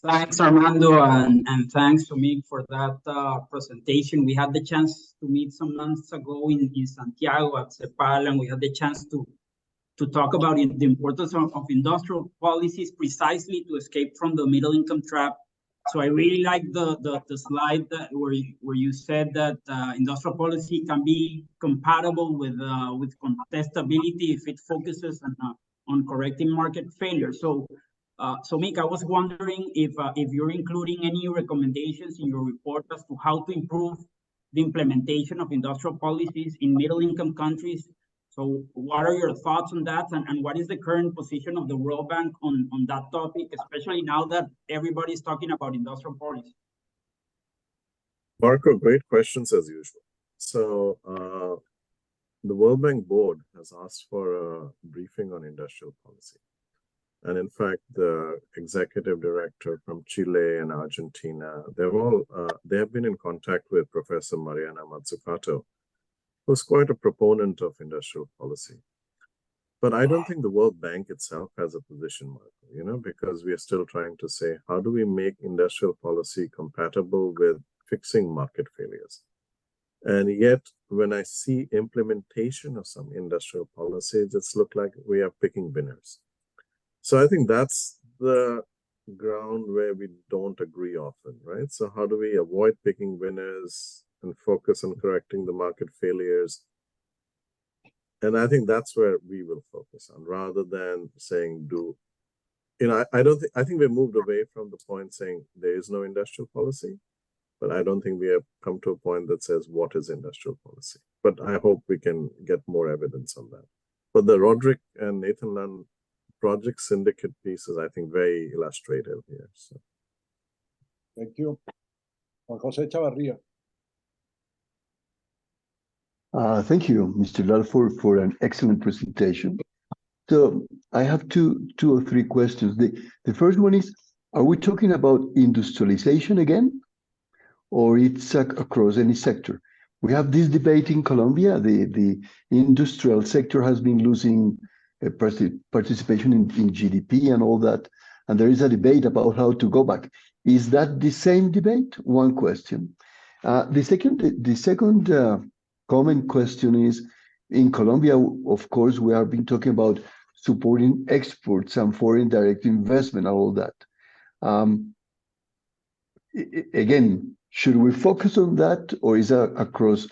Thanks, Armando, and thanks, Somik, for that presentation. We had the chance to meet some months ago in Santiago at CEPAL, and we had the chance to talk about the importance of industrial policies precisely to escape from the middle income trap. So I really like the slide where you said that industrial policy can be compatible with contestability if it focuses on correcting market failure. So, Somik, I was wondering if you're including any recommendations in your report as to how to improve the implementation of industrial policies in middle-income countries. So what are your thoughts on that? And what is the current position of the World Bank on that topic, especially now that everybody's talking about industrial policy? Marco, great questions as usual. So the World Bank board has asked for a briefing on industrial policy. And in fact, the executive director from Chile and Argentina, they have been in contact with Professor Mariana Mazzucato, who's quite a proponent of industrial policy. But I don't think the World Bank itself has a position, Marco, because we are still trying to say, how do we make industrial policy compatible with fixing market failures? And yet, when I see implementation of some industrial policies, it's look like we are picking winners. So I think that's the ground where we don't agree often, right? So how do we avoid picking winners and focus on correcting the market failures? And I think that's where we will focus on, rather than saying I think we moved away from the point saying there is no industrial policy, but I don't think we have come to a point that says what is industrial policy. But I hope we can get more evidence on that. But the Roderick and Nathan Lunn project syndicate piece is, I think, very illustrative here. So. Thank you. Juan José Chavarría. Thank you, Mr. Lall, for an excellent presentation. So I have two or three questions. The first one is, are we talking about industrialization again, or it's across any sector? We have this debate in Colombia. The industrial sector has been losing participation in GDP and all that, and there is a debate about how to go back. Is that the same debate? One question. The second common question is, in Colombia, of course, we have been talking about supporting exports and foreign direct investment and all that. Again, should we focus on that, or is that across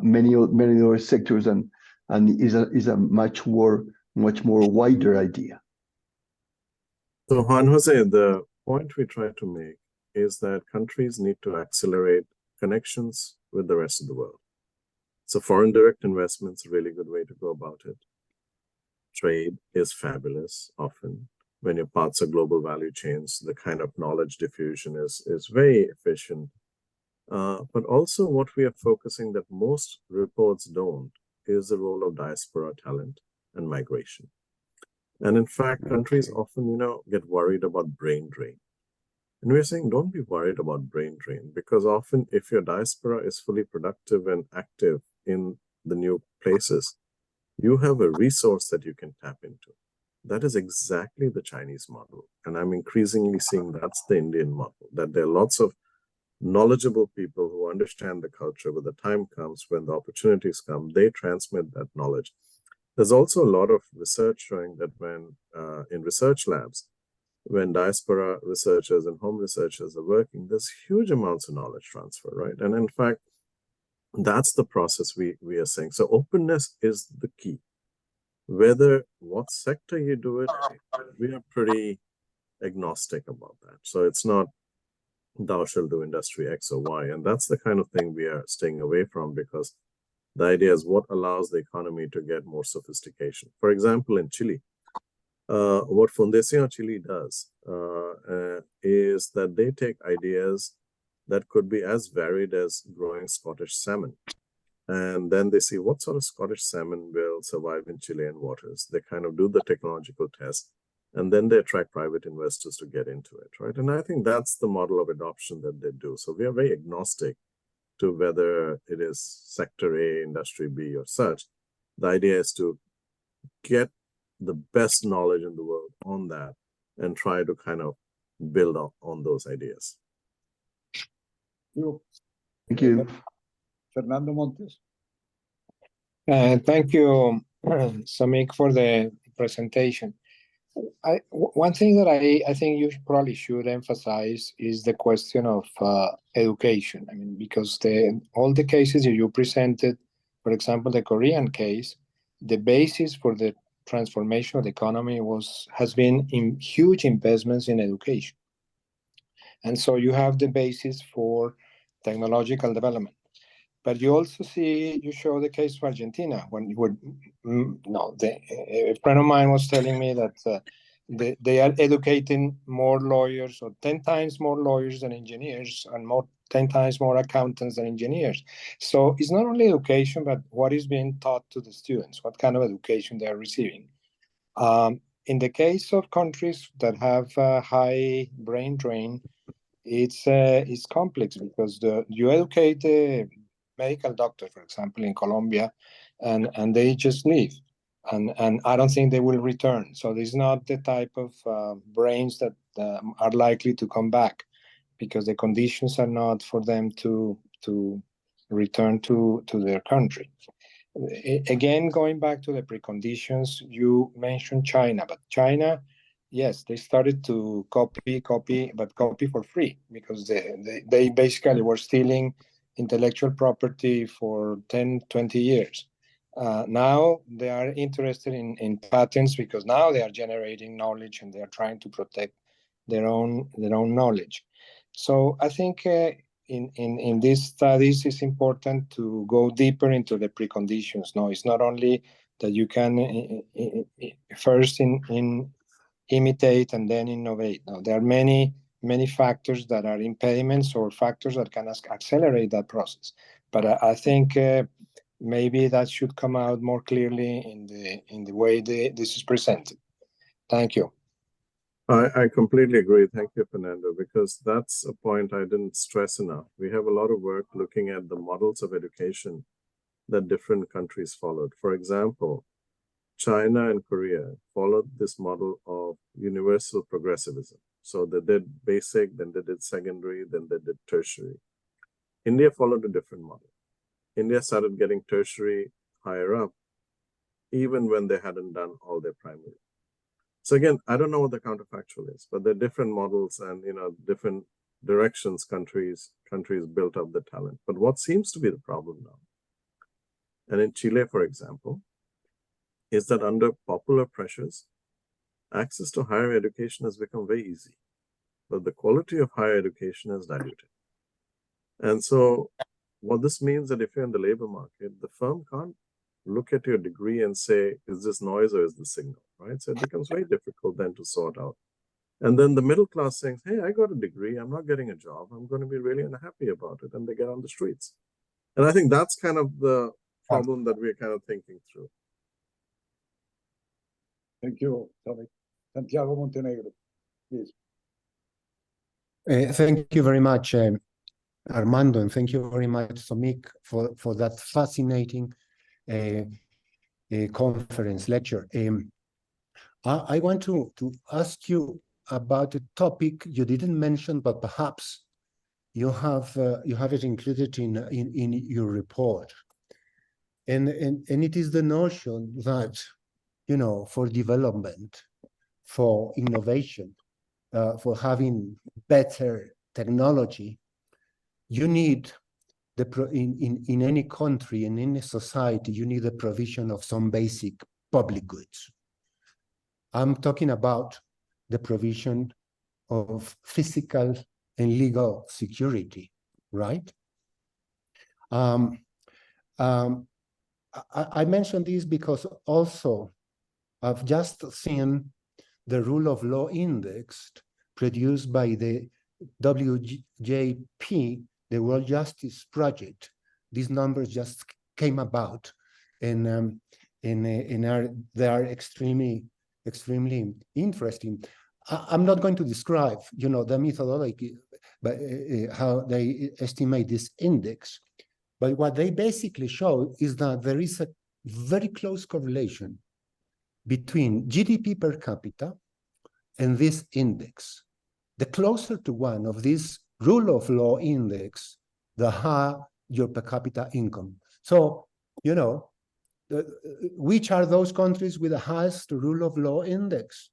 many other sectors and is a much more wider idea? So Juan Jose, the point we try to make is that countries need to accelerate connections with the rest of the world. So foreign direct investment is a really good way to go about it. Trade is fabulous often. When you're parts of global value chains, the kind of knowledge diffusion is very efficient. But also what we are focusing that most reports don't is the role of diaspora talent and migration. And in fact, countries often, get worried about brain drain. And we're saying, don't be worried about brain drain, because often if your diaspora is fully productive and active in the new places, you have a resource that you can tap into. That is exactly the Chinese model. And I'm increasingly seeing that's the Indian model, that there are lots of knowledgeable people who understand the culture. When the time comes, when the opportunities come, they transmit that knowledge. There's also a lot of research showing that when in research labs, when diaspora researchers and home researchers are working, there's huge amounts of knowledge transfer, right? And in fact, that's the process we are saying. So openness is the key. Whether what sector you do it, we are pretty agnostic about that. So it's not thou shalt do industry X or Y. And that's the kind of thing we are staying away from, because the idea is what allows the economy to get more sophistication. For example, in Chile, what Fundación Chile does is that they take ideas that could be as varied as growing Scottish salmon. And then they see what sort of Scottish salmon will survive in Chilean waters. They kind of do the technological test, and then they attract private investors to get into it, right? And I think that's the model of adoption that they do. So we are very agnostic to whether it is sector A, industry B, or such. The idea is to get the best knowledge in the world on that and try to kind of build on those ideas. Thank you. Fernando Montes. Thank you, Somik, for the presentation. One thing that I think you probably should emphasize is the question of education. I mean, because all the cases that you presented, for example, the Korean case, the basis for the transformation of the economy has been in huge investments in education. And so you have the basis for technological development. But you also show the case for Argentina when you were, a friend of mine was telling me that they are educating more lawyers, or 10 times more lawyers than engineers, and 10 times more accountants than engineers. So it's not only education, but what is being taught to the students, what kind of education they are receiving. In the case of countries that have high brain drain, it's complex because you educate a medical doctor, for example, in Colombia, and they just leave, and I don't think they will return. So there's not the type of brains that are likely to come back, because the conditions are not for them to return to their country. Again, going back to the preconditions, you mentioned China, but China, yes, they started to copy, but copy for free, because they basically were stealing intellectual property for 10, 20 years. Now they are interested in patents, because now they are generating knowledge and they are trying to protect their own knowledge. So I think in these studies, it's important to go deeper into the preconditions. No, it's not only that you can first imitate and then innovate. No, there are many factors that are impediments or factors that can accelerate that process. But I think maybe that should come out more clearly in the way this is presented. Thank you. I completely agree. Thank you, Fernando, because that's a point I didn't stress enough. We have a lot of work looking at the models of education that different countries followed. For example, China and Korea followed this model of universal progressivism. So they did basic, then they did secondary, then they did tertiary. India followed a different model. India started getting tertiary higher up, even when they hadn't done all their primary. So again, I don't know what the counterfactual is, but there are different models and different directions countries built up the talent. But what seems to be the problem now, and in Chile, for example, is that under popular pressures, access to higher education has become very easy, but the quality of higher education has diluted. And so what this means that if you're in the labor market, the firm can't look at your degree and say, is this noise or is this signal, right? So it becomes very difficult then to sort out. And then the middle class saying, hey, I got a degree, I'm not getting a job, I'm going to be really unhappy about it, and they get on the streets. And I think that's kind of the problem that we're kind of thinking through. Thank you, Tommy. Santiago Montenegro, please. Thank you very much, Armando, and thank you very much, Somik, for that fascinating conference lecture. I want to ask you about a topic you didn't mention, but perhaps you have it included in your report, and it is the notion that for development, for innovation, for having better technology, you need in any country, in any society, you need the provision of some basic public goods. I'm talking about the provision of physical and legal security, right? I mention this because also I've just seen the rule of law index produced by the WJP, the World Justice Project. These numbers just came about, and they are extremely extremely interesting. I'm not going to describe, the methodology, but how they estimate this index. But what they basically show is that there is a very close correlation between GDP per capita and this index. The closer to one of this rule of law index, the higher your per capita income. So, which are those countries with the highest rule of law index?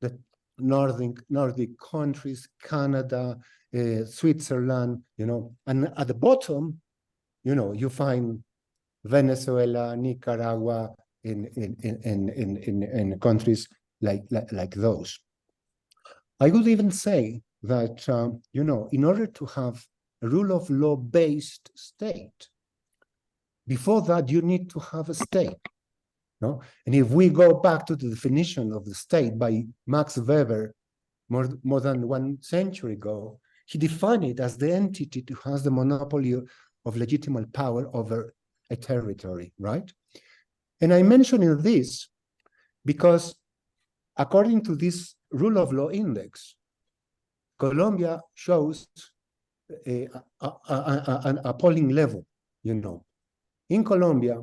The Nordic countries, Canada, Switzerland, and at the bottom, you find Venezuela, Nicaragua, in countries like those. I would even say that, in order to have a rule of law based state, before that, you need to have a state. No? And if we go back to the definition of the state by Max Weber more than 1 century ago, he defined it as the entity who has the monopoly of legitimate power over a territory, right? And I mention this because according to this rule of law index, Colombia shows an appalling level, In Colombia,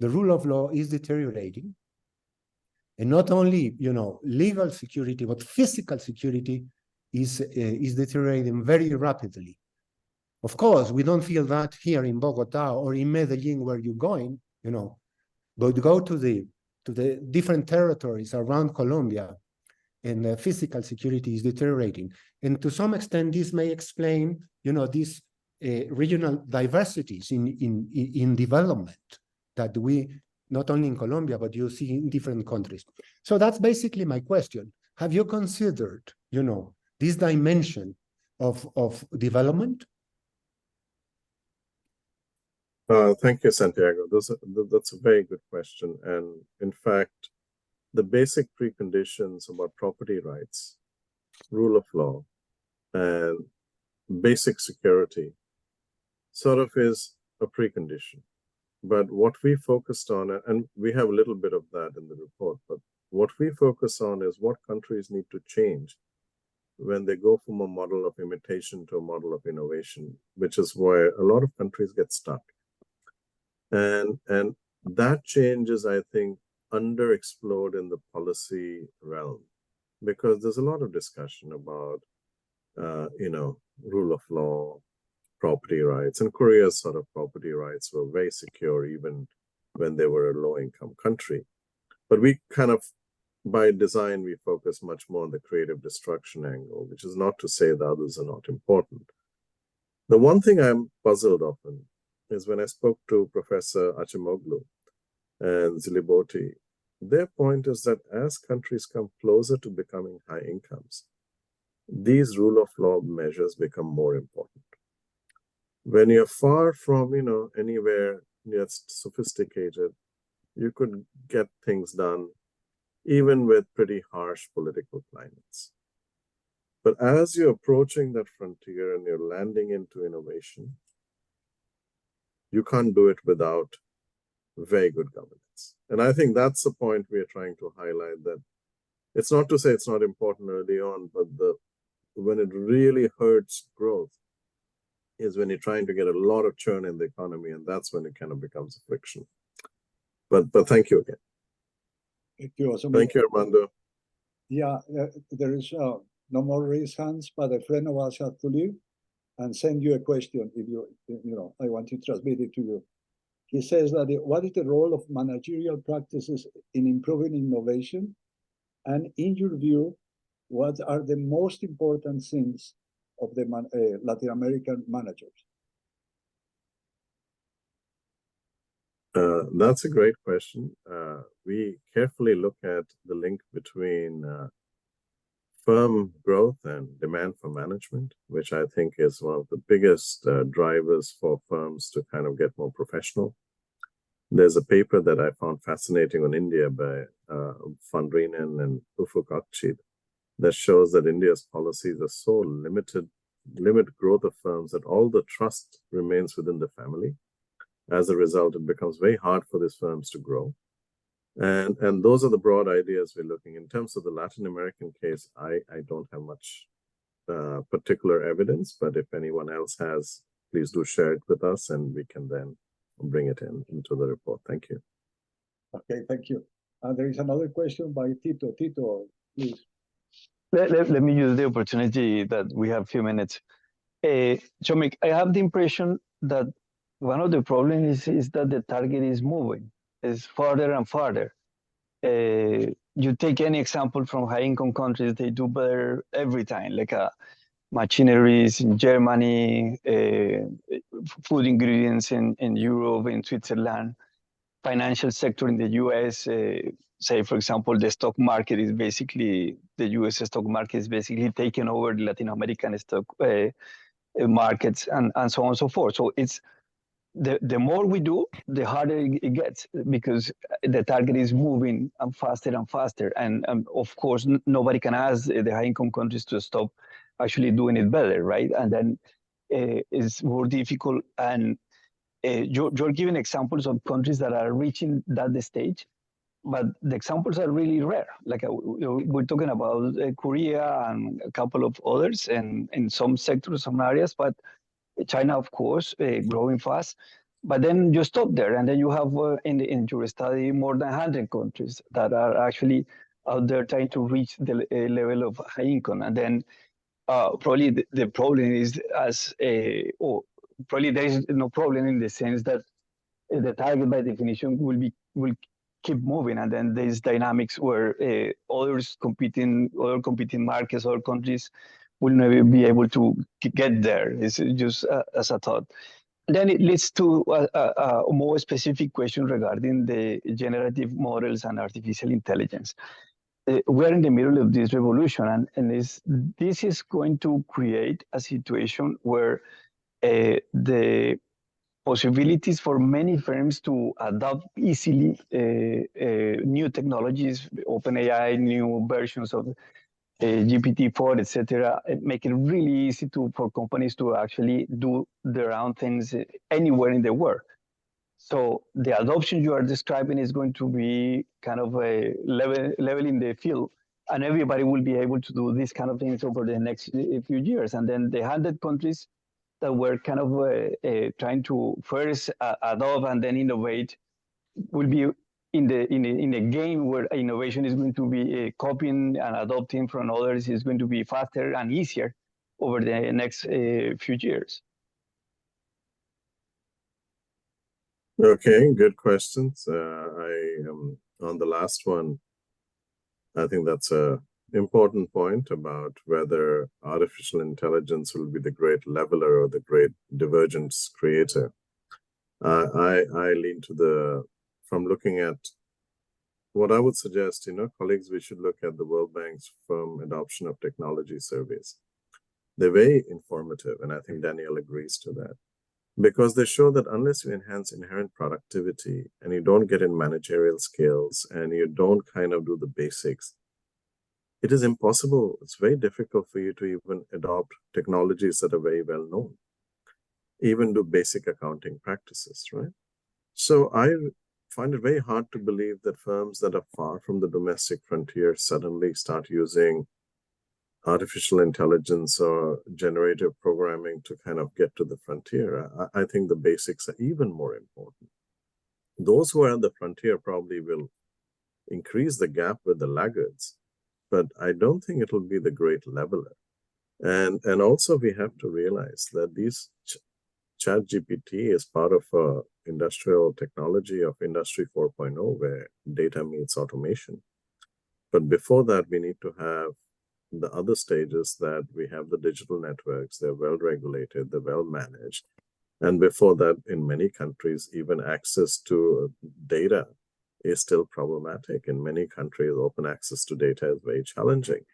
the rule of law is deteriorating. And not only, legal security, but physical security is deteriorating very rapidly. Of course, we don't feel that here in Bogota or in Medellin where you're going, but go to the different territories around Colombia, and physical security is deteriorating. And to some extent, this may explain, these regional diversities in development that we, not only in Colombia, but you see in different countries. So that's basically my question. Have you considered, this dimension of development? Thank you, Santiago. That's a very good question. And in fact, the basic preconditions about property rights, rule of law, and basic security sort of is a precondition. But what we focused on, and we have a little bit of that in the report, but what we focus on is what countries need to change when they go from a model of imitation to a model of innovation, which is where a lot of countries get stuck. And that change is, I think, underexplored in the policy realm, because there's a lot of discussion about, rule of law, property rights, and Korea's sort of property rights were very secure even when they were a low-income country. But we kind of, by design, we focus much more on the creative destruction angle, which is not to say the others are not important. The one thing I'm puzzled often is when I spoke to Professor Acemoglu and Ziliboti, their point is that as countries come closer to becoming high incomes, these rule of law measures become more important. When you're far from, anywhere near sophisticated, you could get things done even with pretty harsh political climates. But as you're approaching that frontier and you're landing into innovation, you can't do it without very good governance. And I think that's the point we are trying to highlight, that it's not to say it's not important early on, but when it really hurts growth is when you're trying to get a lot of churn in the economy, and that's when it kind of becomes a friction. But thank you again. Thank you, Thank you, Armando. Yeah, there is no more raised hands, but a friend of ours had to leave and send you a question if I want to transmit it to you. He says that what is the role of managerial practices in improving innovation? And in your view, what are the most important things of the Latin American managers? That's a great question. We carefully look at the link between firm growth and demand for management, which I think is one of the biggest drivers for firms to kind of get more professional. There's a paper that I found fascinating on India by Fandrinen and Ufukakchid that shows that India's policies are so limit growth of firms that all the trust remains within the family. As a result, it becomes very hard for these firms to grow. And those are the broad ideas we're looking. In terms of the Latin American case, I don't have much particular evidence, but if anyone else has, please do share it with us and we can then bring it into the report. Thank you. Okay, thank you. There is another question by Tito. Tito, please. Let me use the opportunity that we have a few minutes. Somik, I have the impression that one of the problems is that the target is moving, is farther and farther. You take any example from high-income countries, they do better every time, like machineries in Germany, food ingredients in Europe, in Switzerland, financial sector in the US. Say, for example, the stock market is basically, the US stock market is basically taking over the Latin American stock markets and so on and so forth. So it's the more we do, the harder it gets because the target is moving faster and faster. And of course, nobody can ask the high-income countries to stop actually doing it better, right? And then it's more difficult. And you're giving examples of countries that are reaching that stage, but the examples are really rare. Like we're talking about Korea and a couple of others, and in some sectors, some areas, but China, of course, growing fast. But then you stop there, and then you have in your study more than 100 countries that are actually out there trying to reach the level of high income. And then probably the problem is probably there is no problem in the sense that the target by definition will keep moving, and then there's dynamics where other competing markets or countries will never be able to get there. It's just as a thought. Then it leads to a more specific question regarding the generative models and artificial intelligence. We're in the middle of this revolution, and this is going to create a situation where the possibilities for many firms to adopt easily new technologies, OpenAI, new versions of GPT-4, etc., make it really easy for companies to actually do their own things anywhere in the world. So the adoption you are describing is going to be kind of a level in the field, and everybody will be able to do these kind of things over the next few years. And then the 100 countries that were kind of trying to first adopt and then innovate will be in a game where innovation is going to be copying and adopting from others is going to be faster and easier over the next few years. Okay, good questions. On the last one, I think that's an important point about whether artificial intelligence will be the great leveler or the great divergence creator. I lean to from looking at what I would suggest, colleagues, we should look at the World Bank's firm adoption of technology surveys. They're very informative, and I think Daniel agrees to that, because they show that unless you enhance inherent productivity and you don't get in managerial skills and you don't kind of do the basics, it is impossible. It's very difficult for you to even adopt technologies that are very well known, even do basic accounting practices, right? So I find it very hard to believe that firms that are far from the domestic frontier suddenly start using artificial intelligence or generative programming to kind of get to the frontier. I think the basics are even more important. Those who are at the frontier probably will increase the gap with the laggards, but I don't think it will be the great leveler. And also we have to realize that these ChatGPT is part of industrial technology of Industry 4.0, where data meets automation. But before that, we need to have the other stages that we have the digital networks, they're well regulated, they're well managed. And before that, in many countries, even access to data is still problematic. In many countries, open access to data is very challenging.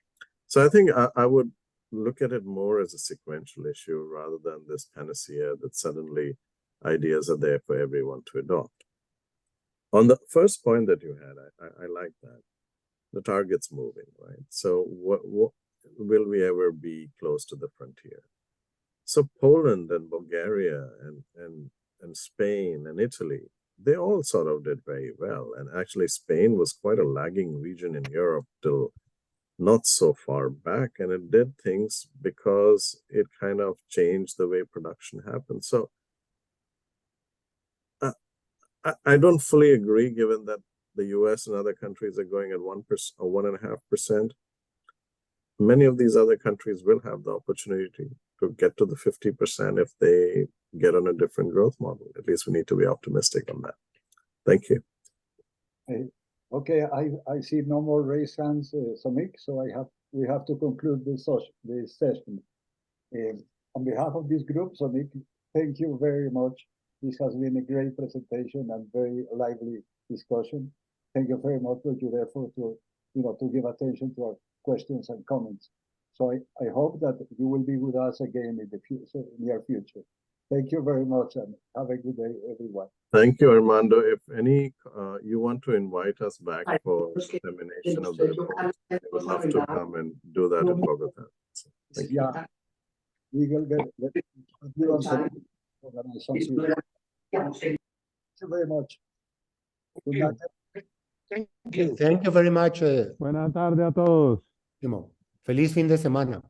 So I think I would look at it more as a sequential issue rather than this panacea that suddenly ideas are there for everyone to adopt. On the first point that you had, I like that. The target's moving, right? So what will we ever be close to the frontier? So Poland and Bulgaria and Spain and Italy, they all sort of did very well. And actually, Spain was quite a lagging region in Europe till not so far back. And it did things because it kind of changed the way production happened. So I don't fully agree, given that the US and other countries are going at 1% or 1.5%. Many of these other countries will have the opportunity to get to the 50% if they get on a different growth model. At least we need to be optimistic on that. Thank you. Okay, I see no more raised hands, Somik, so we have to conclude this session. On behalf of this group, Somik, thank you very much. This has been a great presentation and very lively discussion. Thank you very much for your effort to give attention to our questions and comments. So I hope that you will be with us again in the near future. Thank you very much and have a good day, everyone. Thank you, Armando. If any, you want to invite us back for dissemination of the report, I would love to come and do that in Bogota. So, thank you. We will get you on something. Thank you very much. Good night. Thank you very much. Buenas tardes a todos. Feliz fin de semana.